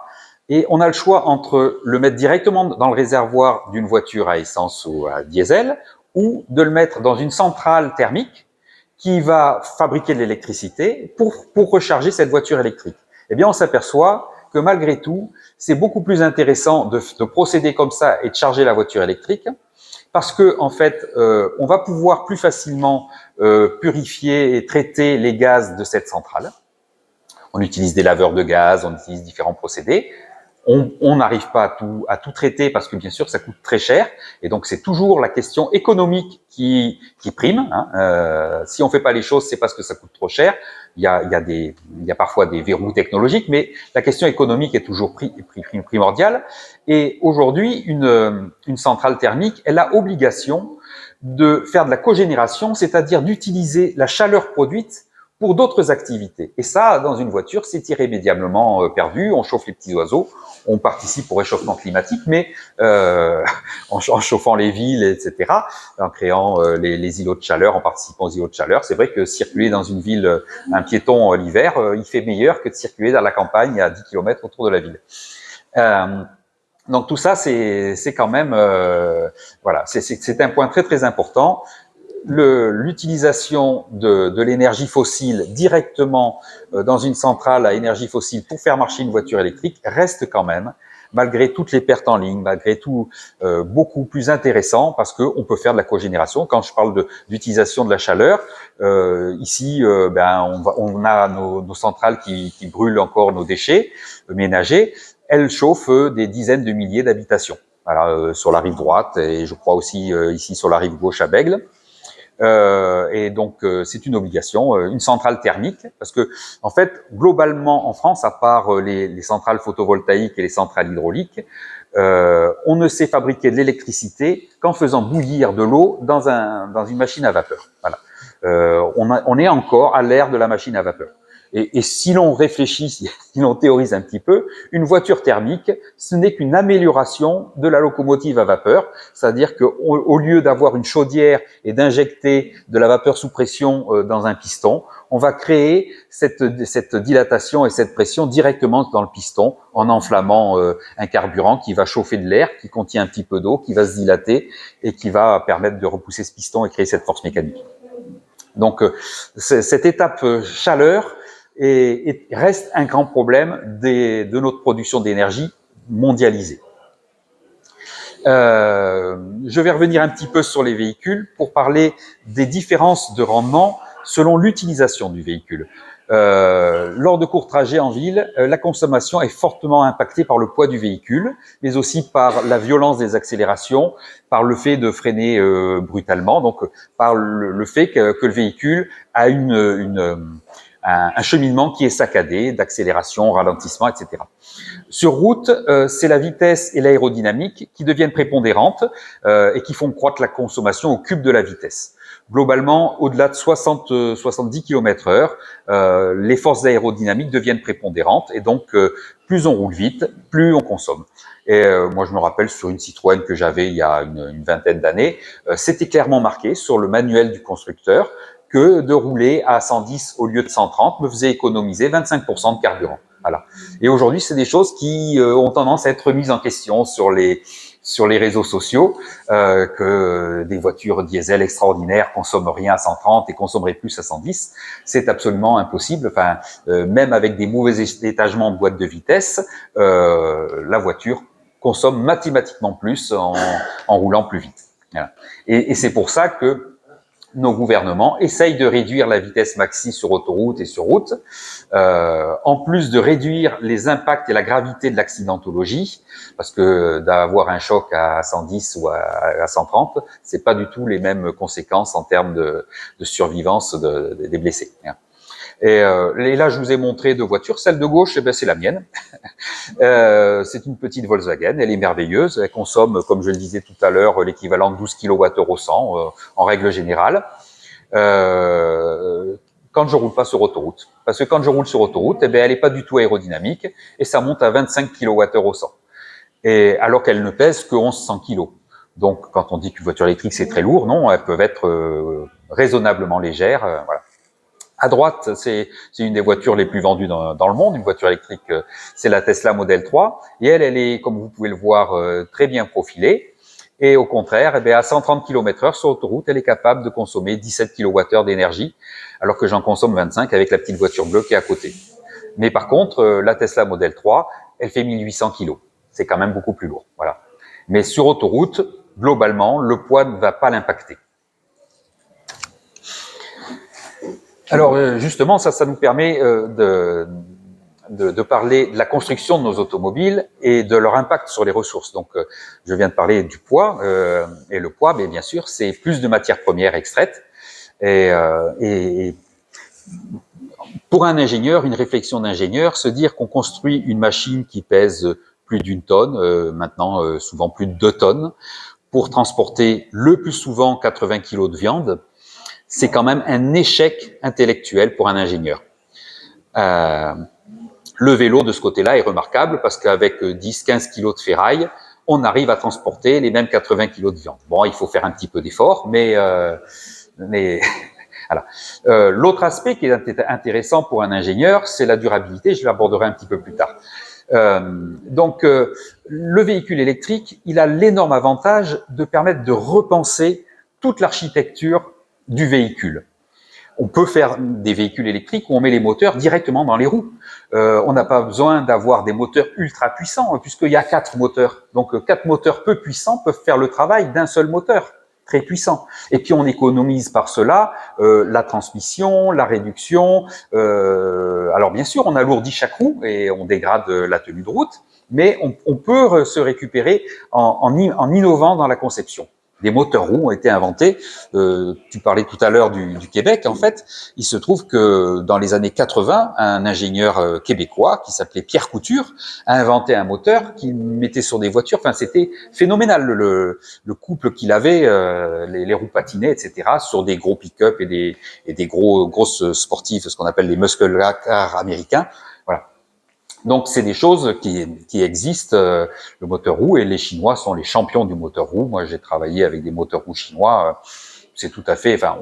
et on a le choix entre le mettre directement dans le réservoir d'une voiture à essence ou à diesel, ou de le mettre dans une centrale thermique qui va fabriquer de l'électricité pour recharger cette voiture électrique. Eh bien, on s'aperçoit que malgré tout, c'est beaucoup plus intéressant de procéder comme ça et de charger la voiture électrique, parce que en fait, on va pouvoir plus facilement purifier et traiter les gaz de cette centrale. On utilise des laveurs de gaz, on utilise différents procédés. On n'arrive pas à tout traiter parce que bien sûr ça coûte très cher, et donc c'est toujours la question économique qui prime. Si on fait pas les choses, c'est parce que ça coûte trop cher. Il y a parfois des verrous technologiques, mais la question économique est toujours primordiale. Et aujourd'hui, une centrale thermique, elle a obligation de faire de la cogénération, c'est-à-dire d'utiliser la chaleur produite pour d'autres activités. Et ça, dans une voiture, c'est irrémédiablement perdu. On chauffe les petits oiseaux, on participe au réchauffement climatique, mais en chauffant les villes, etc., en créant les îlots de chaleur, en participant aux îlots de chaleur. C'est vrai que circuler dans une ville, un piéton l'hiver, il fait meilleur que de circuler dans la campagne à 10 km autour de la ville. Donc tout ça, c'est quand même, voilà, c'est un point très très important. L'utilisation de l'énergie fossile directement dans une centrale à énergie fossile pour faire marcher une voiture électrique reste quand même malgré toutes les pertes en ligne, malgré tout, beaucoup plus intéressant parce qu'on peut faire de la cogénération. Quand je parle d'utilisation de la chaleur, ici, on a nos centrales qui brûlent encore nos déchets ménagers. Elles chauffent des dizaines de milliers d'habitations. Voilà, sur la rive droite et je crois aussi ici sur la rive gauche à Bègle. Et donc c'est une obligation, une centrale thermique, parce que en fait globalement en France, à part les centrales photovoltaïques et les centrales hydrauliques, on ne sait fabriquer de l'électricité qu'en faisant bouillir de l'eau dans une machine à vapeur. Voilà, on est encore à l'ère de la machine à vapeur. Et si l'on réfléchit, si l'on théorise un petit peu, une voiture thermique, ce n'est qu'une amélioration de la locomotive à vapeur, c'est-à-dire qu'au lieu d'avoir une chaudière et d'injecter de la vapeur sous pression dans un piston, on va créer cette dilatation et cette pression directement dans le piston en enflammant un carburant qui va chauffer de l'air, qui contient un petit peu d'eau, qui va se dilater et qui va permettre de repousser ce piston et créer cette force mécanique. Donc cette étape chaleur et reste un grand problème de notre production d'énergie mondialisée. Je vais revenir un petit peu sur les véhicules pour parler des différences de rendement selon l'utilisation du véhicule. Lors de courts trajets en ville, la consommation est fortement impactée par le poids du véhicule, mais aussi par la violence des accélérations, par le fait de freiner brutalement, donc par le fait que le véhicule a un cheminement qui est saccadé, d'accélération, ralentissement, etc. Sur route, c'est la vitesse et l'aérodynamique qui deviennent prépondérantes et qui font croître la consommation au cube de la vitesse. Globalement, au-delà de 70 km/h, les forces aérodynamiques deviennent prépondérantes et donc plus on roule vite, plus on consomme. Et moi, je me rappelle sur une Citroën que j'avais il y a une vingtaine d'années, c'était clairement marqué sur le manuel du constructeur que de rouler à 110 au lieu de 130 me faisait économiser 25% de carburant. Voilà. Et aujourd'hui, c'est des choses qui ont tendance à être mises en question sur les réseaux sociaux, que des voitures diesel extraordinaires consomment rien à 130 et consommeraient plus à 110. C'est absolument impossible. Enfin, même avec des mauvais étagements de boîte de vitesse, la voiture consomme mathématiquement plus en roulant plus vite. Voilà. Et c'est pour ça que nos gouvernements essayent de réduire la vitesse maxi sur autoroute et sur route, en plus de réduire les impacts et la gravité de l'accidentologie, parce que d'avoir un choc à 110 ou à 130, c'est pas du tout les mêmes conséquences en termes de survivance des blessés. Et là, je vous ai montré deux voitures. Celle de gauche, c'est la mienne. C'est une petite Volkswagen. Elle est merveilleuse. Elle consomme, comme je le disais tout à l'heure, l'équivalent de 12 kWh au 100 en règle générale. Quand je roule pas sur autoroute. Parce que quand je roule sur autoroute, elle est pas du tout aérodynamique et ça monte à 25 kWh au 100. Et alors qu'elle ne pèse que 1100 kg. Donc, quand on dit qu'une voiture électrique, c'est très lourd, non, elles peuvent être raisonnablement légères. Voilà. À droite, c'est une des voitures les plus vendues dans le monde, une voiture électrique, c'est la Tesla Model 3. Et elle est, comme vous pouvez le voir, très bien profilée. Et au contraire, à 130 km/h sur autoroute, elle est capable de consommer 17 kWh d'énergie, alors que j'en consomme 25 avec la petite voiture bleue qui est à côté. Mais par contre, la Tesla Model 3, elle fait 1800 kg. C'est quand même beaucoup plus lourd. Voilà. Mais sur autoroute, globalement, le poids ne va pas l'impacter. Alors justement, ça nous permet de parler de la construction de nos automobiles et de leur impact sur les ressources. Donc, je viens de parler du poids, et le poids, bien sûr, c'est plus de matières premières extraites. Et pour un ingénieur, une réflexion d'ingénieur, se dire qu'on construit une machine qui pèse plus d'une tonne, maintenant souvent plus de 2 tonnes, pour transporter le plus souvent 80 kg de viande, c'est quand même un échec intellectuel pour un ingénieur. Le vélo, de ce côté-là, est remarquable parce qu'avec 10-15 kg de ferraille, on arrive à transporter les mêmes 80 kg de viande. Bon, il faut faire un petit peu d'effort, mais voilà. L'autre aspect qui est intéressant pour un ingénieur, c'est la durabilité. Je l'aborderai un petit peu plus tard. Donc, le véhicule électrique, il a l'énorme avantage de permettre de repenser toute l'architecture du véhicule. On peut faire des véhicules électriques où on met les moteurs directement dans les roues. On n'a pas besoin d'avoir des moteurs ultra puissants, puisqu'il y a 4 moteurs. Donc 4 moteurs peu puissants peuvent faire le travail d'un seul moteur très puissant. Et puis on économise par cela la transmission, la réduction. Alors bien sûr, on alourdit chaque roue et on dégrade la tenue de route, mais on peut se récupérer en innovant dans la conception. Des moteurs roues ont été inventés. Tu parlais tout à l'heure du Québec. En fait, il se trouve que dans les années 80, un ingénieur québécois qui s'appelait Pierre Couture a inventé un moteur qu'il mettait sur des voitures. Enfin, c'était phénoménal le couple qu'il avait, les roues patinées, etc., sur des gros pick-up et des grosses sportives, ce qu'on appelle les muscle cars américains. Voilà. Donc, c'est des choses qui existent, le moteur roue, et les Chinois sont les champions du moteur roue. Moi, j'ai travaillé avec des moteurs roues chinois. C'est tout à fait, enfin,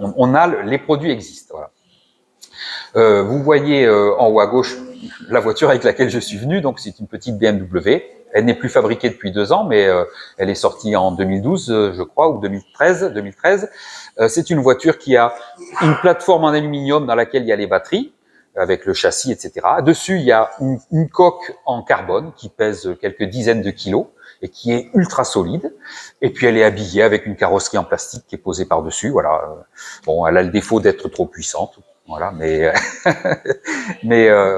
les produits existent. Voilà. Vous voyez en haut à gauche la voiture avec laquelle je suis venu. Donc, c'est une petite BMW. Elle n'est plus fabriquée depuis 2 ans, mais elle est sortie en 2012, je crois, ou 2013. C'est une voiture qui a une plateforme en aluminium dans laquelle il y a les batteries, avec le châssis, etc. Dessus, il y a une coque en carbone qui pèse quelques dizaines de kilos et qui est ultra solide. Et puis, elle est habillée avec une carrosserie en plastique qui est posée par-dessus. Voilà. Bon, elle a le défaut d'être trop puissante. Voilà, mais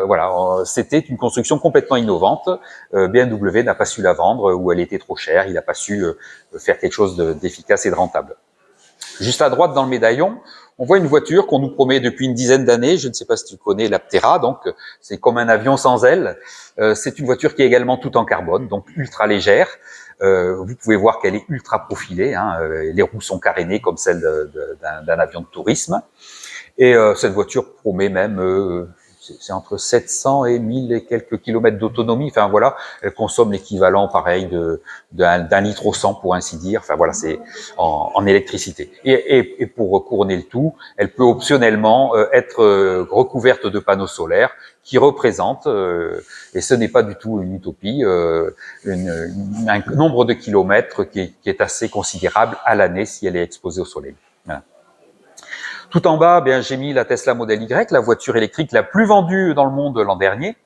voilà, c'était une construction complètement innovante. BMW n'a pas su la vendre, ou elle était trop chère. Il n'a pas su faire quelque chose d'efficace et de rentable. Juste à droite, dans le médaillon, on voit une voiture qu'on nous promet depuis une dizaine d'années. Je ne sais pas si tu connais l'Aptera, donc c'est comme un avion sans ailes. C'est une voiture qui est également toute en carbone, donc ultra légère. Vous pouvez voir qu'elle est ultra profilée. Les roues sont carénées comme celles d'un avion de tourisme. Et cette voiture promet même, c'est entre 700 et 1000 et quelques kilomètres d'autonomie. Enfin voilà, elle consomme l'équivalent pareil d'un litre au 100 pour ainsi dire. Enfin voilà, c'est en électricité. Et pour couronner le tout, elle peut optionnellement être recouverte de panneaux solaires qui représentent, et ce n'est pas du tout une utopie, un nombre de kilomètres qui est assez considérable à l'année si elle est exposée au soleil. Voilà. Tout en bas, bien, j'ai mis la Tesla Model Y, la voiture électrique la plus vendue dans le monde l'an dernier.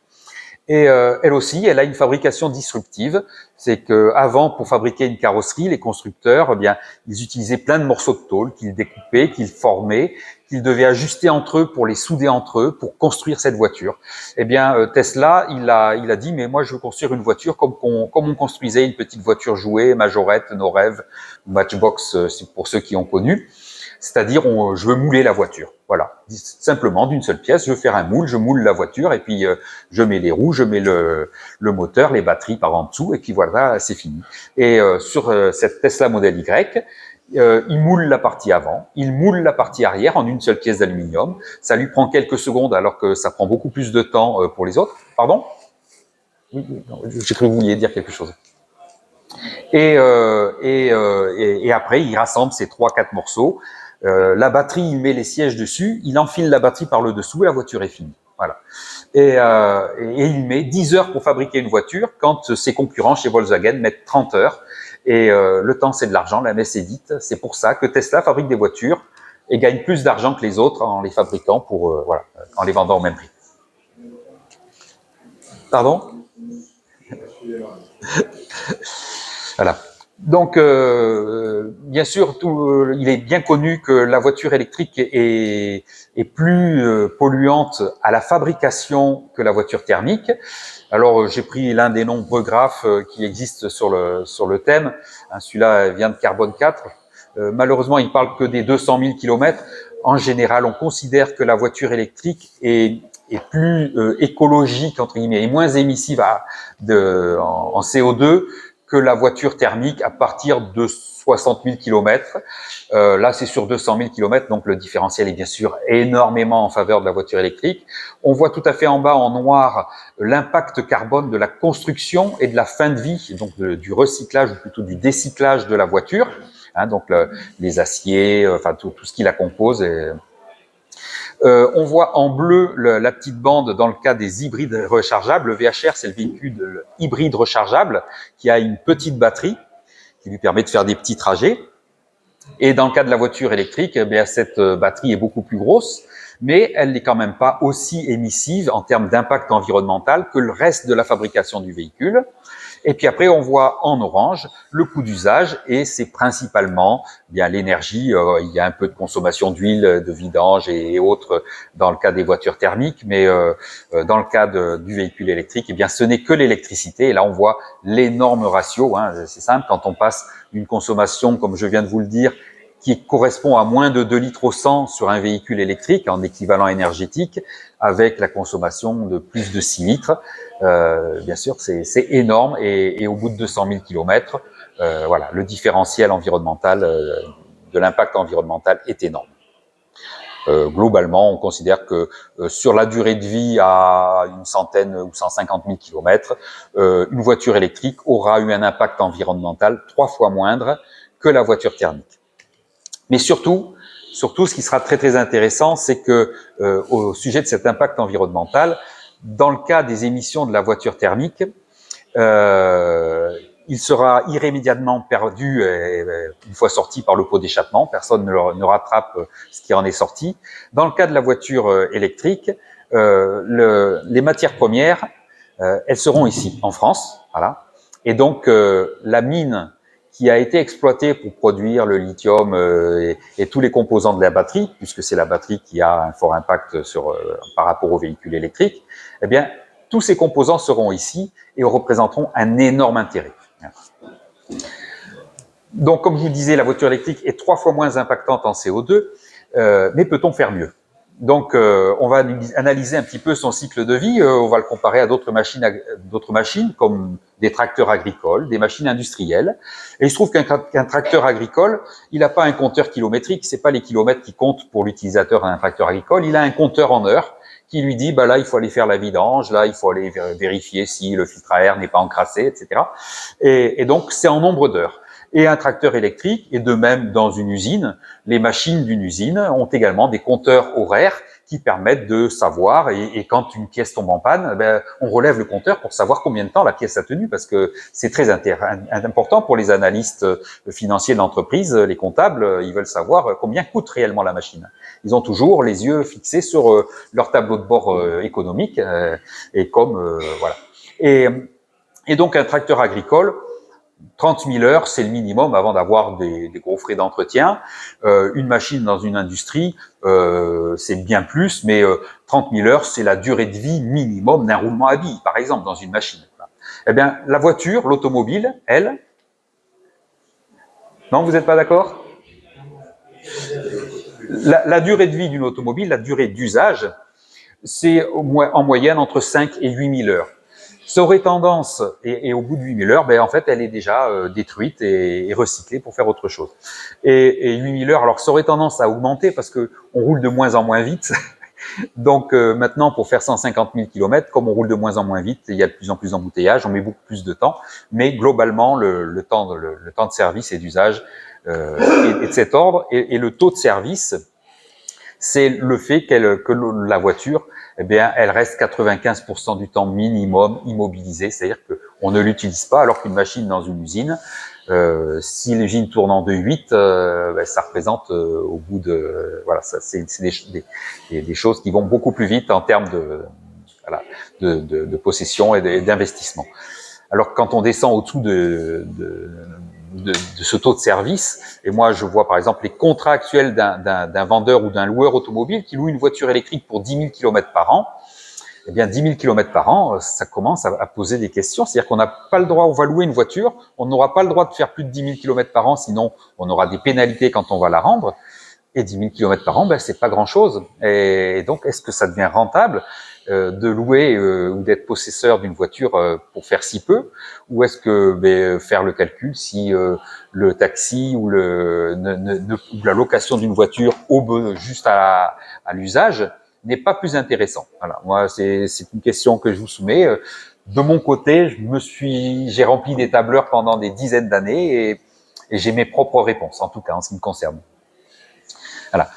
Et elle aussi, elle a une fabrication disruptive. C'est que avant, pour fabriquer une carrosserie, les constructeurs, eh bien, ils utilisaient plein de morceaux de tôle qu'ils découpaient, qu'ils formaient, qu'ils devaient ajuster entre eux pour les souder entre eux pour construire cette voiture. Eh bien, Tesla, il a dit, mais moi, je veux construire une voiture comme on construisait une petite voiture jouet, Majorette, Nos Rêves, Matchbox, pour ceux qui ont connu. C'est-à-dire, je veux mouler la voiture. Voilà, simplement d'une seule pièce, je veux faire un moule, je moule la voiture et puis je mets les roues, je mets le moteur, les batteries par en dessous et puis voilà, c'est fini. Et sur cette Tesla Model Y, il moule la partie avant, il moule la partie arrière en une seule pièce d'aluminium. Ça lui prend quelques secondes alors que ça prend beaucoup plus de temps pour les autres. Pardon ? Oui, j'ai cru que vous vouliez dire quelque chose. Et après, il rassemble ces 3-4 morceaux. La batterie, il met les sièges dessus, il enfile la batterie par le dessous et la voiture est finie. Voilà. Et il met 10 heures pour fabriquer une voiture quand ses concurrents chez Volkswagen mettent 30 heures. Et le temps, c'est de l'argent, la messe est dite. C'est pour ça que Tesla fabrique des voitures et gagne plus d'argent que les autres en les fabriquant en les vendant au même prix. Pardon ? Voilà. Donc, bien sûr, il est bien connu que la voiture électrique est plus polluante à la fabrication que la voiture thermique. Alors, j'ai pris l'un des nombreux graphes qui existent sur le thème. Celui-là vient de Carbone 4. Malheureusement, il parle que des 200 000 kilomètres. En général, on considère que la voiture électrique est plus écologique, entre guillemets, et moins émissive en CO2 que la voiture thermique à partir de 60 000 km. Là, c'est sur 200 000 km, donc le différentiel est bien sûr énormément en faveur de la voiture électrique. On voit tout à fait en bas en noir l'impact carbone de la construction et de la fin de vie, donc du recyclage ou plutôt du décyclage de la voiture. Donc les aciers, enfin tout ce qui la compose. On voit en bleu la petite bande dans le cas des hybrides rechargeables. Le VHR, c'est le véhicule hybride rechargeable qui a une petite batterie qui lui permet de faire des petits trajets. Et dans le cas de la voiture électrique, eh bien, cette batterie est beaucoup plus grosse, mais elle n'est quand même pas aussi émissive en termes d'impact environnemental que le reste de la fabrication du véhicule. Et puis après, on voit en orange le coût d'usage, et c'est principalement bien l'énergie. Il y a un peu de consommation d'huile, de vidange et autres dans le cas des voitures thermiques, mais dans le cas du véhicule électrique, eh bien, ce n'est que l'électricité. Et là, on voit l'énorme ratio. C'est simple, quand on passe une consommation, comme je viens de vous le dire, qui correspond à moins de 2 litres au 100 sur un véhicule électrique en équivalent énergétique, avec la consommation de plus de 6 litres. Bien sûr, c'est énorme, et au bout de 200 000 kilomètres, voilà, le différentiel environnemental, de l'impact environnemental est énorme. Globalement, on considère que sur la durée de vie à une centaine ou 150 000 kilomètres, une voiture électrique aura eu un impact environnemental 3 fois moindre que la voiture thermique. Mais surtout, ce qui sera très très intéressant, c'est que au sujet de cet impact environnemental, dans le cas des émissions de la voiture thermique, il sera irrémédiablement perdu une fois sorti par le pot d'échappement. Personne ne rattrape ce qui en est sorti. Dans le cas de la voiture électrique, les matières premières, elles seront ici, en France, voilà. Et donc la mine qui a été exploité pour produire le lithium et tous les composants de la batterie, puisque c'est la batterie qui a un fort impact par rapport au véhicule électrique, eh bien, tous ces composants seront ici et représenteront un énorme intérêt. Donc, comme je vous disais, la voiture électrique est 3 fois moins impactante en CO2, mais peut-on faire mieux? Donc, on va analyser un petit peu son cycle de vie. On va le comparer à d'autres machines comme des tracteurs agricoles, des machines industrielles. Et il se trouve qu'un tracteur agricole, il n'a pas un compteur kilométrique. C'est pas les kilomètres qui comptent pour l'utilisateur d'un tracteur agricole. Il a un compteur en heures qui lui dit, bah là, il faut aller faire la vidange, là, il faut aller vérifier si le filtre à air n'est pas encrassé, etc. Et donc, c'est en nombre d'heures. Et un tracteur électrique, et de même dans une usine, les machines d'une usine ont également des compteurs horaires qui permettent de savoir, et quand une pièce tombe en panne, ben, on relève le compteur pour savoir combien de temps la pièce a tenu, parce que c'est très important pour les analystes financiers de l'entreprise, les comptables, ils veulent savoir combien coûte réellement la machine. Ils ont toujours les yeux fixés sur leur tableau de bord économique, et comme voilà. Et donc un tracteur agricole, 30 000 heures, c'est le minimum avant d'avoir des gros frais d'entretien. Une machine dans une industrie, c'est bien plus, mais 30 000 heures, c'est la durée de vie minimum d'un roulement à billes, par exemple, dans une machine. Eh bien, la voiture, l'automobile, elle... Non, vous n'êtes pas d'accord? La durée de vie d'une automobile, la durée d'usage, c'est en moyenne entre 5 et 8 000 heures. Ça aurait tendance, et au bout de 8 000 heures, ben en fait, elle est déjà détruite et recyclée pour faire autre chose. Et 8 000 heures, alors ça aurait tendance à augmenter parce que on roule de moins en moins vite. Donc maintenant, pour faire 150 000 km, comme on roule de moins en moins vite, il y a de plus en plus d'embouteillages, on met beaucoup plus de temps. Mais globalement, le temps de service et d'usage est de cet ordre. Et le taux de service, c'est le fait que la voiture, eh bien, elle reste 95% du temps minimum immobilisée, c'est-à-dire qu'on ne l'utilise pas, alors qu'une machine dans une usine, si l'usine tourne en 2/8, ben, ça représente au bout de... voilà, ça, c'est des choses qui vont beaucoup plus vite en termes de possession et d'investissement. Alors quand on descend au-dessous de ce taux de service, et moi je vois par exemple les contrats actuels d'un vendeur ou d'un loueur automobile qui loue une voiture électrique pour 10 000 km par an, eh bien 10 000 km par an, ça commence à poser des questions, c'est-à-dire qu'on n'a pas le droit, on va louer une voiture, on n'aura pas le droit de faire plus de 10 000 km par an, sinon on aura des pénalités quand on va la rendre, et 10 000 km par an, ben, c'est pas grand-chose. Et donc, est-ce que ça devient rentable de louer ou d'être possesseur d'une voiture pour faire si peu, ou est-ce que faire le calcul si le taxi ou ou la location d'une voiture juste à l'usage n'est pas plus intéressant? Voilà, moi c'est une question que je vous soumets. De mon côté, j'ai rempli des tableurs pendant des dizaines d'années et j'ai mes propres réponses, en tout cas en ce qui me concerne. Voilà.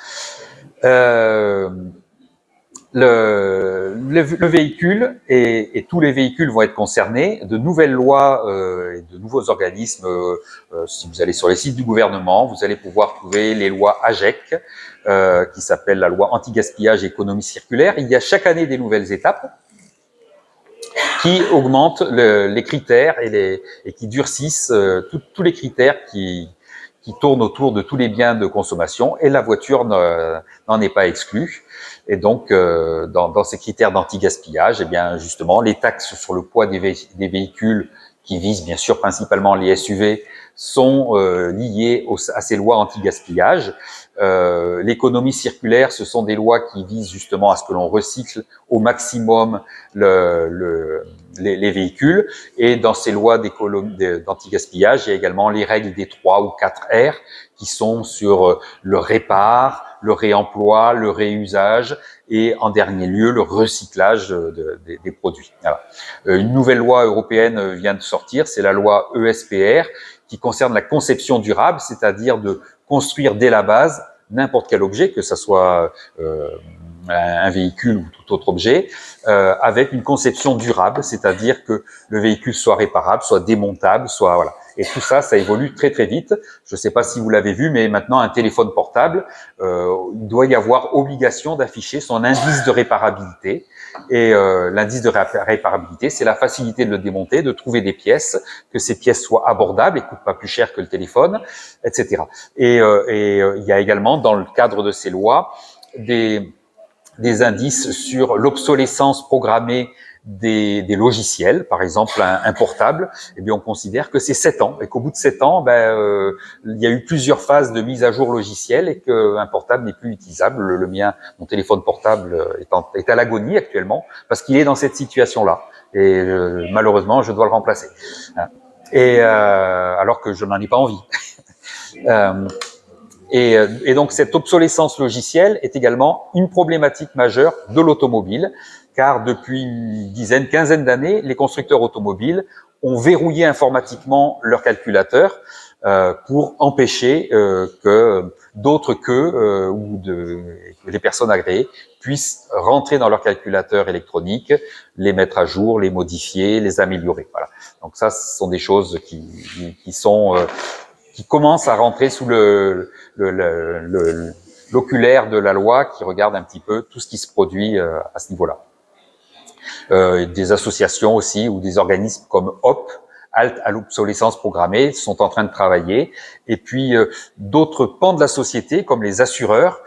le véhicule et tous les véhicules vont être concernés. De nouvelles lois et de nouveaux organismes, si vous allez sur les sites du gouvernement, vous allez pouvoir trouver les lois AGEC, qui s'appelle la loi anti-gaspillage et économie circulaire. Il y a chaque année des nouvelles étapes qui augmentent les critères et qui durcissent tous les critères qui tournent autour de tous les biens de consommation, et la voiture n'en est pas exclue. Et donc, dans ces critères d'anti-gaspillage, eh bien, justement, les taxes sur le poids des véhicules qui visent bien sûr principalement les SUV sont liées à ces lois anti-gaspillage. L'économie circulaire, ce sont des lois qui visent justement à ce que l'on recycle au maximum les véhicules. Et dans ces lois d'anti-gaspillage, il y a également les règles des 3 ou 4 R qui sont sur le répare, le réemploi, le réusage et en dernier lieu le recyclage des produits. Voilà. Une nouvelle loi européenne vient de sortir, c'est la loi ESPR qui concerne la conception durable, c'est-à-dire de construire dès la base n'importe quel objet, que ce soit un véhicule ou tout autre objet, avec une conception durable, c'est-à-dire que le véhicule soit réparable, soit démontable, soit voilà. Et tout ça, ça évolue très très vite. Je ne sais pas si vous l'avez vu, mais maintenant un téléphone portable, il doit y avoir obligation d'afficher son indice de réparabilité. Et l'indice de réparabilité, c'est la facilité de le démonter, de trouver des pièces, que ces pièces soient abordables et coûtent pas plus cher que le téléphone, etc. Et il y a également, dans le cadre de ces lois, des indices sur l'obsolescence programmée des logiciels. Par exemple, un portable, eh bien, on considère que c'est 7 ans et qu'au bout de 7 ans, il y a eu plusieurs phases de mise à jour logicielle et qu'un portable n'est plus utilisable. Le mien, mon téléphone portable est à l'agonie actuellement parce qu'il est dans cette situation-là. Et malheureusement, je dois le remplacer. Et alors que je n'en ai pas envie. Et donc, cette obsolescence logicielle est également une problématique majeure de l'automobile, car depuis une dizaine, quinzaine d'années, les constructeurs automobiles ont verrouillé informatiquement leurs calculateurs pour empêcher que d'autres ou les personnes agréées puissent rentrer dans leur calculateur électronique, les mettre à jour, les modifier, les améliorer. Voilà. Donc ça, ce sont des choses qui commencent à rentrer sous l'oculaire de la loi, qui regarde un petit peu tout ce qui se produit à ce niveau-là. Des associations aussi ou des organismes comme HOP, Halte à l'obsolescence programmée, sont en train de travailler. Et puis d'autres pans de la société, comme les assureurs,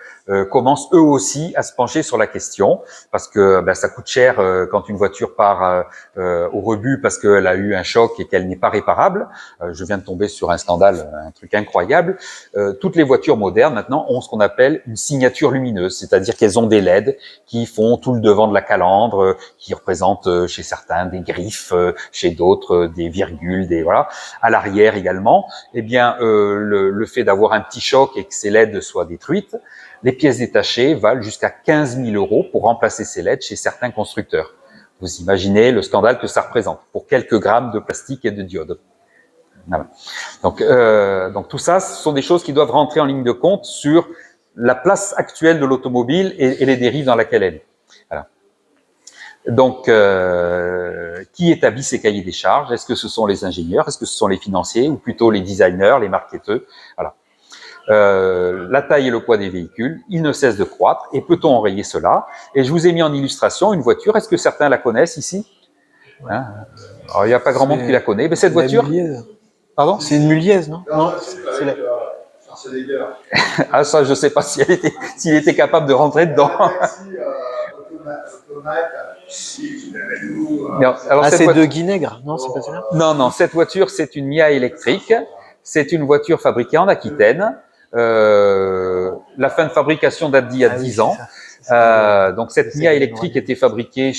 commencent eux aussi à se pencher sur la question, parce que ça coûte cher quand une voiture part au rebut parce qu'elle a eu un choc et qu'elle n'est pas réparable. Je viens de tomber sur un scandale, un truc incroyable. Toutes les voitures modernes maintenant ont ce qu'on appelle une signature lumineuse, c'est-à-dire qu'elles ont des LED qui font tout le devant de la calandre, qui représentent chez certains des griffes, chez d'autres des virgules, voilà. À l'arrière également, eh bien le fait d'avoir un petit choc et que ces LED soient détruites, les pièces détachées valent jusqu'à 15 000 € pour remplacer ces LED chez certains constructeurs. Vous imaginez le scandale que ça représente pour quelques grammes de plastique et de diode. Voilà. Donc tout ça, ce sont des choses qui doivent rentrer en ligne de compte sur la place actuelle de l'automobile et les dérives dans laquelle elle est. Voilà. Donc, qui établit ces cahiers des charges? Est-ce que ce sont les ingénieurs? Est-ce que ce sont les financiers? Ou plutôt les designers, les marketeurs? Voilà. La taille et le poids des véhicules, ils ne cessent de croître. Et peut-on enrayer cela? Et je vous ai mis en illustration une voiture. Est-ce que certains la connaissent ici? Hein? Alors, il n'y a pas grand monde qui la connaît. Mais cette voiture... Pardon? C'est une Muliez, non? Non, c'est la... Schwarzenegger. Ah, ça, je ne sais pas s'il était capable de rentrer dedans. Alors, c'est de Guinègre, non? C'est pas celle-là? Non, cette voiture, c'est une Mia électrique. C'est une voiture fabriquée en Aquitaine. La fin de fabrication date d'il y a 10 ans. Donc cette Mia électrique était fabriquée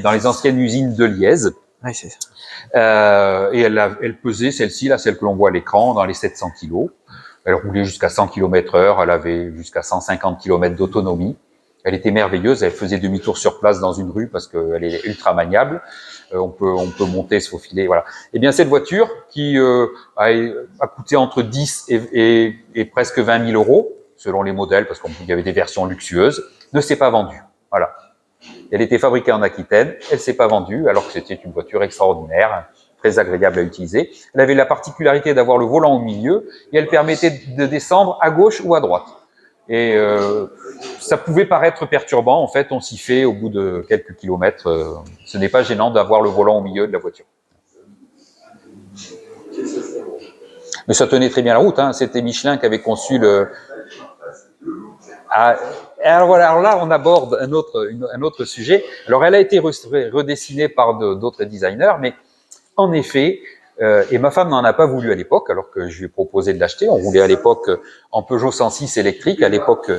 dans les anciennes usines de Liège. Oui, c'est ça. Et elle pesait, celle-ci, là, celle que l'on voit à l'écran, dans les 700 kilos. Elle roulait jusqu'à 100 km/h, elle avait jusqu'à 150 km d'autonomie. Elle était merveilleuse, elle faisait demi-tour sur place dans une rue parce qu'elle est ultra maniable. On peut monter, se faufiler, voilà. Eh bien, cette voiture qui a coûté entre 10 et presque 20 000 €, selon les modèles, parce qu'il y avait des versions luxueuses, ne s'est pas vendue. Voilà. Elle était fabriquée en Aquitaine, elle s'est pas vendue, alors que c'était une voiture extraordinaire, très agréable à utiliser. Elle avait la particularité d'avoir le volant au milieu et elle permettait de descendre à gauche ou à droite. Et ça pouvait paraître perturbant, en fait, on s'y fait au bout de quelques kilomètres. Ce n'est pas gênant d'avoir le volant au milieu de la voiture. Mais ça tenait très bien la route, hein. C'était Michelin qui avait conçu le... Alors voilà, alors là on aborde un autre sujet. Alors elle a été redessinée par d'autres designers, mais en effet, et ma femme n'en a pas voulu à l'époque, alors que je lui ai proposé de l'acheter. On roulait à l'époque en Peugeot 106 électrique, à l'époque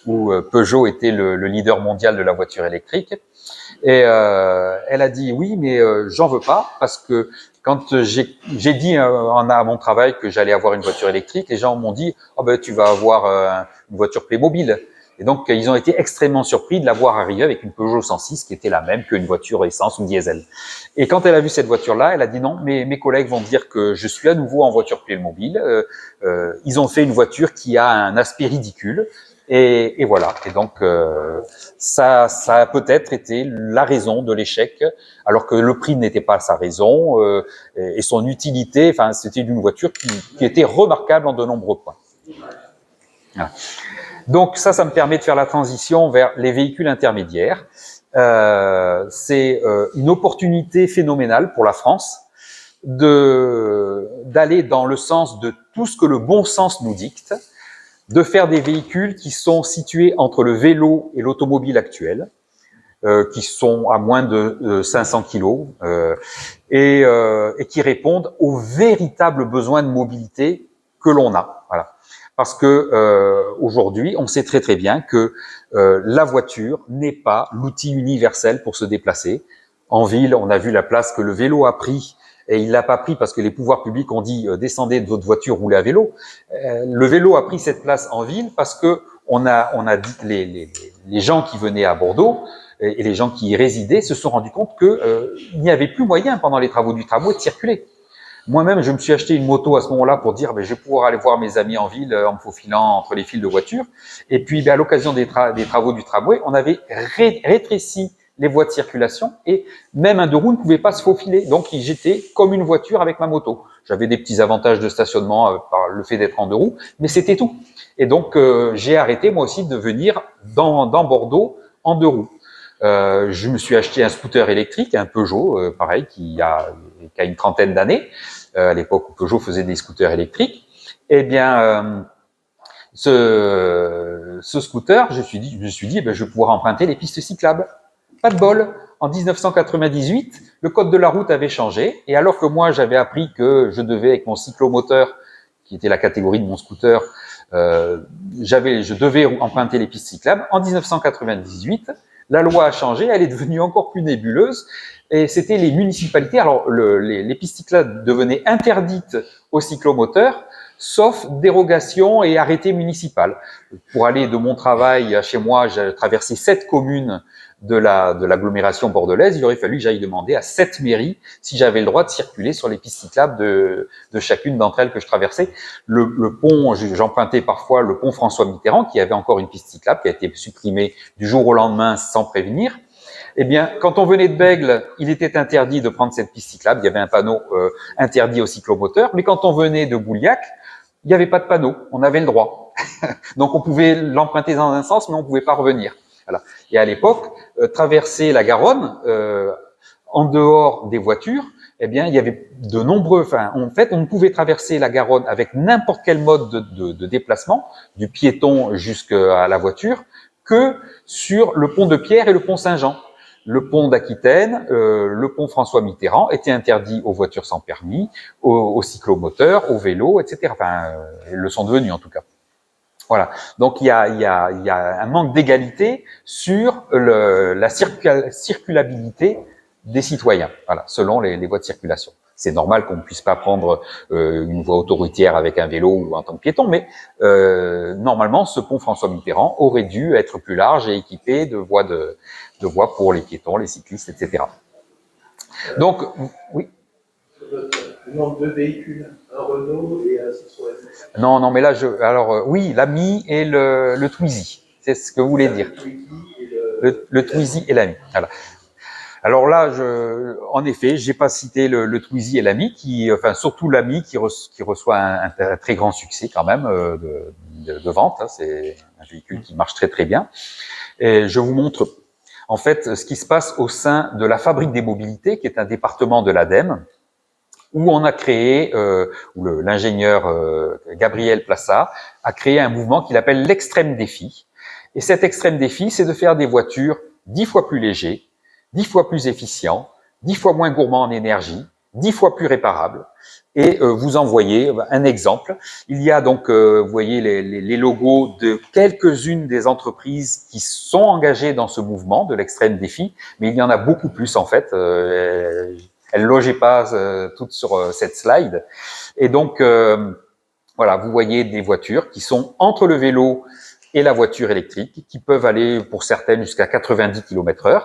où Peugeot était le leader mondial de la voiture électrique. Et elle a dit oui, mais j'en veux pas, parce que quand j'ai dit à mon travail que j'allais avoir une voiture électrique, les gens m'ont dit « Oh ben tu vas avoir une voiture Playmobil ». Et donc ils ont été extrêmement surpris de la voir arriver avec une Peugeot 106 qui était la même qu'une voiture essence ou diesel. Et quand elle a vu cette voiture-là, elle a dit non, mais mes collègues vont dire que je suis à nouveau en voiture Playmobil. Ils ont fait une voiture qui a un aspect ridicule. Et voilà. Et donc ça a peut-être été la raison de l'échec, alors que le prix n'était pas sa raison et son utilité. Enfin, c'était une voiture qui était remarquable en de nombreux points. Voilà. Donc ça me permet de faire la transition vers les véhicules intermédiaires. C'est une opportunité phénoménale pour la France d'aller dans le sens de tout ce que le bon sens nous dicte, de faire des véhicules qui sont situés entre le vélo et l'automobile actuelle, qui sont à moins de 500 kilos et qui répondent aux véritables besoins de mobilité que l'on a. Voilà. Parce que aujourd'hui, on sait très très bien que la voiture n'est pas l'outil universel pour se déplacer. En ville, on a vu la place que le vélo a pris, et il l'a pas pris parce que les pouvoirs publics ont dit descendez de votre voiture, roulez à vélo. Le vélo a pris cette place en ville parce que on a dit les gens qui venaient à Bordeaux et les gens qui y résidaient se sont rendus compte que il n'y avait plus moyen pendant les travaux du tramway de circuler. Moi-même, je me suis acheté une moto à ce moment-là pour dire je vais pouvoir aller voir mes amis en ville en me faufilant entre les fils de voitures. Et puis, à l'occasion des travaux du tramway, on avait rétréci les voies de circulation et même un deux roues ne pouvait pas se faufiler. Donc, j'étais comme une voiture avec ma moto. J'avais des petits avantages de stationnement par le fait d'être en deux roues, mais c'était tout. Et donc, j'ai arrêté moi aussi de venir dans Bordeaux en deux roues. Je me suis acheté un scooter électrique, un Peugeot, pareil, qui a une trentaine d'années, à l'époque où Peugeot faisait des scooters électriques. Eh bien, ce scooter, je me suis dit, je vais pouvoir emprunter les pistes cyclables. Pas de bol. En 1998, le code de la route avait changé, et alors que moi j'avais appris que je devais, avec mon cyclomoteur, qui était la catégorie de mon scooter, je devais emprunter les pistes cyclables. En 1998, la loi a changé, elle est devenue encore plus nébuleuse, et c'était les municipalités. Alors, les pistes cyclables devenaient interdites aux cyclomoteurs, sauf dérogation et arrêté municipal. Pour aller de mon travail à chez moi, j'ai traversé 7 communes de l'agglomération bordelaise. Il aurait fallu que j'aille demander à 7 mairies si j'avais le droit de circuler sur les pistes cyclables de chacune d'entre elles que je traversais. Le pont, j'empruntais parfois le pont François Mitterrand, qui avait encore une piste cyclable, qui a été supprimée du jour au lendemain sans prévenir. Eh bien, quand on venait de Bègles, il était interdit de prendre cette piste cyclable. Il y avait un panneau interdit aux cyclomoteurs. Mais quand on venait de Bouliac, il n'y avait pas de panneau. On avait le droit. Donc, on pouvait l'emprunter dans un sens, mais on ne pouvait pas revenir. Voilà. Et à l'époque, traverser la Garonne en dehors des voitures, eh bien, il y avait de nombreux. En fait, on ne pouvait traverser la Garonne avec n'importe quel mode de déplacement, du piéton jusqu'à la voiture, que sur le pont de Pierre et le pont Saint-Jean. Le pont d'Aquitaine, le pont François Mitterrand était interdit aux voitures sans permis, aux cyclomoteurs, aux vélos, etc. Enfin, ils le sont devenus en tout cas. Voilà. Donc il y a un manque d'égalité sur la circulabilité des citoyens. Voilà, selon les voies de circulation. C'est normal qu'on ne puisse pas prendre une voie autoroutière avec un vélo ou en tant que piéton, mais normalement, ce pont François Mitterrand aurait dû être plus large et équipé de voies pour les piétons, les cyclistes, etc. Donc, oui. Le nombre de véhicules, un Renault et un Citroën. Non, mais là, oui, l'Ami et le Twizy. C'est ce que vous voulez dire. Le Twizy et le le Twizy et l'Ami. Voilà. Alors là, en effet, j'ai pas cité le Twizy et l'Ami, enfin surtout l'Ami qui reçoit un très grand succès quand même de vente. Hein, c'est un véhicule qui marche très très bien. Et je vous montre en fait ce qui se passe au sein de la Fabrique des mobilités, qui est un département de l'ADEME, où on a créé, où l'ingénieur Gabriel Plassa a créé un mouvement qu'il appelle l'extrême défi. Et cet extrême défi, c'est de faire des voitures 10 fois plus légers, 10 fois plus efficients, 10 fois moins gourmands en énergie, 10 fois plus réparables. Et vous en voyez un exemple. Il y a donc, vous voyez les logos de quelques-unes des entreprises qui sont engagées dans ce mouvement de l'extrême défi, mais il y en a beaucoup plus en fait. Elles ne logeaient pas toutes sur cette slide. Et donc, voilà, vous voyez des voitures qui sont entre le vélo et la voiture électrique, qui peuvent aller pour certaines jusqu'à 90 km/h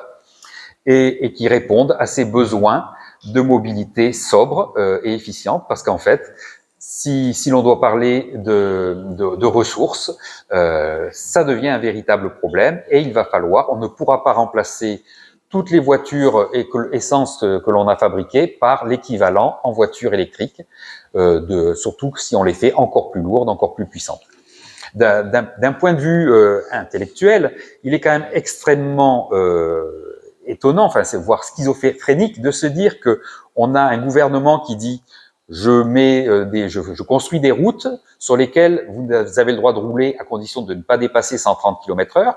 et qui répondent à ces besoins de mobilité sobre et efficiente, parce qu'en fait, si l'on doit parler de ressources, ça devient un véritable problème et il va falloir, on ne pourra pas remplacer toutes les voitures essence que l'on a fabriquées par l'équivalent en voiture électrique, surtout si on les fait encore plus lourdes, encore plus puissantes. D'un point de vue intellectuel, il est quand même extrêmement étonnant, enfin c'est voire schizophrénique de se dire que on a un gouvernement qui dit je construis des routes sur lesquelles vous avez le droit de rouler à condition de ne pas dépasser 130 km/h,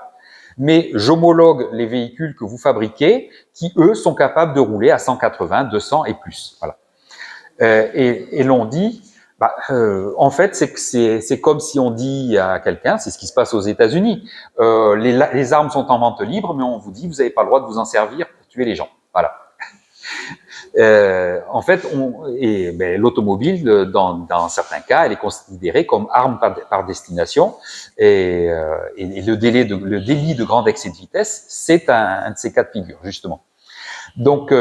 mais j'homologue les véhicules que vous fabriquez qui eux sont capables de rouler à 180, 200 et plus. Voilà. Et l'on dit en fait, c'est comme si on dit à quelqu'un, c'est ce qui se passe aux États-Unis, les armes sont en vente libre, mais on vous dit, vous n'avez pas le droit de vous en servir pour tuer les gens. Voilà. En fait, l'automobile, dans certains cas, elle est considérée comme arme par destination, et le délit de grand excès de vitesse, c'est un de ces cas de figure, justement. Donc,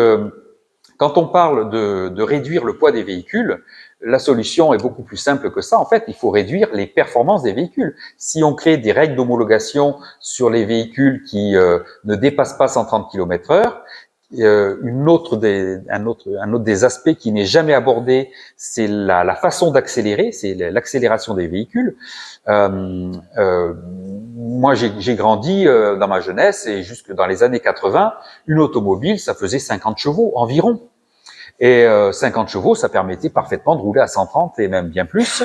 quand on parle de réduire le poids des véhicules, la solution est beaucoup plus simple que ça. En fait, il faut réduire les performances des véhicules. Si on crée des règles d'homologation sur les véhicules qui ne dépassent pas 130 km/h, un autre des aspects qui n'est jamais abordé, c'est la façon d'accélérer, c'est l'accélération des véhicules. Moi, j'ai grandi dans ma jeunesse et jusque dans les années 80, une automobile, ça faisait 50 chevaux environ. Et 50 chevaux, ça permettait parfaitement de rouler à 130 et même bien plus.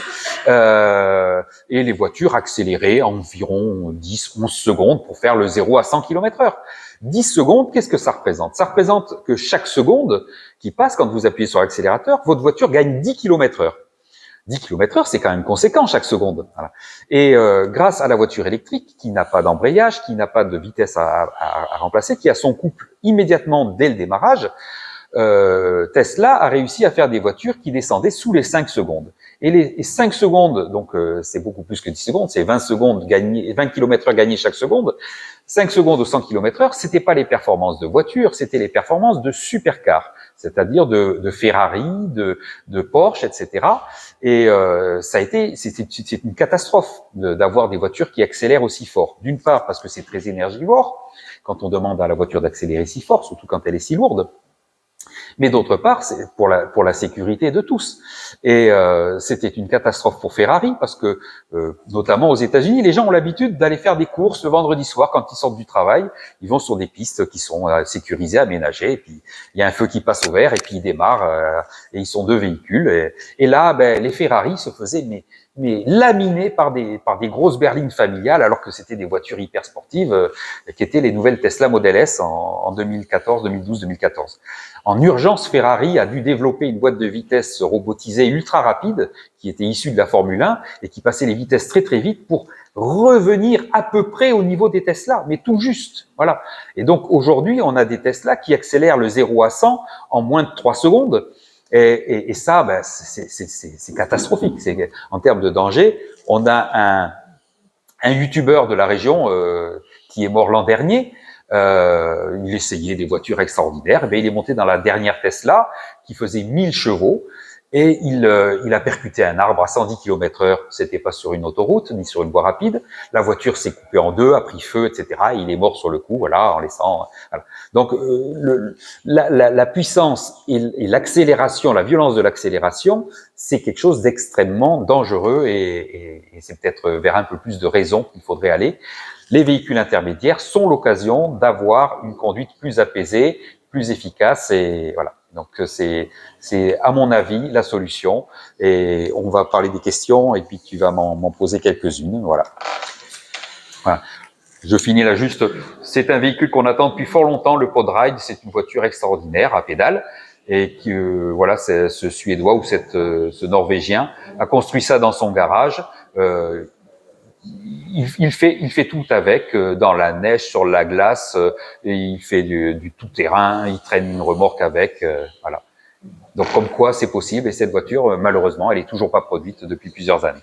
Et les voitures accéléraient environ 10-11 secondes pour faire le 0 à 100 km/h. 10 secondes, qu'est-ce que ça représente? Ça représente que chaque seconde qui passe, quand vous appuyez sur l'accélérateur, votre voiture gagne 10 km/h. 10 km/h, c'est quand même conséquent chaque seconde. Voilà. Et grâce à la voiture électrique, qui n'a pas d'embrayage, qui n'a pas de vitesse à remplacer, qui a son couple immédiatement dès le démarrage, Tesla a réussi à faire des voitures qui descendaient sous les 5 secondes. Et les 5 secondes, donc c'est beaucoup plus que 10 secondes, c'est 20 secondes gagnées, 20 km/h gagnés chaque seconde. 5 secondes au 100 km/h, c'était pas les performances de voitures, c'était les performances de supercars, c'est-à-dire de Ferrari, de Porsche, etc. Et c'est une catastrophe d'avoir des voitures qui accélèrent aussi fort. D'une part parce que c'est très énergivore, quand on demande à la voiture d'accélérer si fort, surtout quand elle est si lourde. Mais d'autre part, c'est pour la sécurité de tous. Et c'était une catastrophe pour Ferrari parce que, notamment aux États-Unis, les gens ont l'habitude d'aller faire des courses le vendredi soir quand ils sortent du travail. Ils vont sur des pistes qui sont sécurisées, aménagées, et puis il y a un feu qui passe au vert et puis ils démarrent et ils sont deux véhicules. Et là, les Ferrari se faisaient mais laminés par des grosses berlines familiales, alors que c'était des voitures hyper sportives qui étaient les nouvelles Tesla Model S en 2014, 2012, 2014. En urgence, Ferrari a dû développer une boîte de vitesse robotisée ultra rapide qui était issue de la Formule 1 et qui passait les vitesses très très vite pour revenir à peu près au niveau des Tesla, mais tout juste. Voilà. Et donc aujourd'hui, on a des Tesla qui accélèrent le 0 à 100 en moins de 3 secondes. Et ça, c'est catastrophique. En termes de danger, on a un youtubeur de la région qui est mort l'an dernier. Il essayait des voitures extraordinaires. Il est monté dans la dernière Tesla qui faisait 1000 chevaux et il a percuté un arbre à 110 km/h. C'était pas sur une autoroute ni sur une voie rapide. La voiture s'est coupée en deux, a pris feu, etc. Et il est mort sur le coup, voilà, en laissant. Voilà. Donc la puissance et l'accélération, la violence de l'accélération, c'est quelque chose d'extrêmement dangereux et c'est peut-être vers un peu plus de raison qu'il faudrait aller. Les véhicules intermédiaires sont l'occasion d'avoir une conduite plus apaisée, plus efficace et voilà. Donc c'est à mon avis la solution et on va parler des questions et puis tu vas m'en poser quelques-unes, voilà. Voilà. Je finis là juste, c'est un véhicule qu'on attend depuis fort longtemps, le PodRide, c'est une voiture extraordinaire à pédale et que voilà, ce Suédois ou ce Norvégien a construit ça dans son garage. Il fait tout avec, dans la neige, sur la glace, et il fait du tout-terrain, il traîne une remorque avec, voilà. Donc comme quoi c'est possible, et cette voiture, malheureusement, elle est toujours pas produite depuis plusieurs années.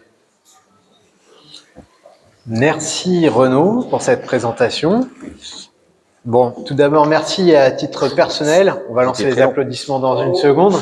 Merci Renaud pour cette présentation. Bon, tout d'abord, merci à titre personnel. On va lancer les applaudissements dans une seconde.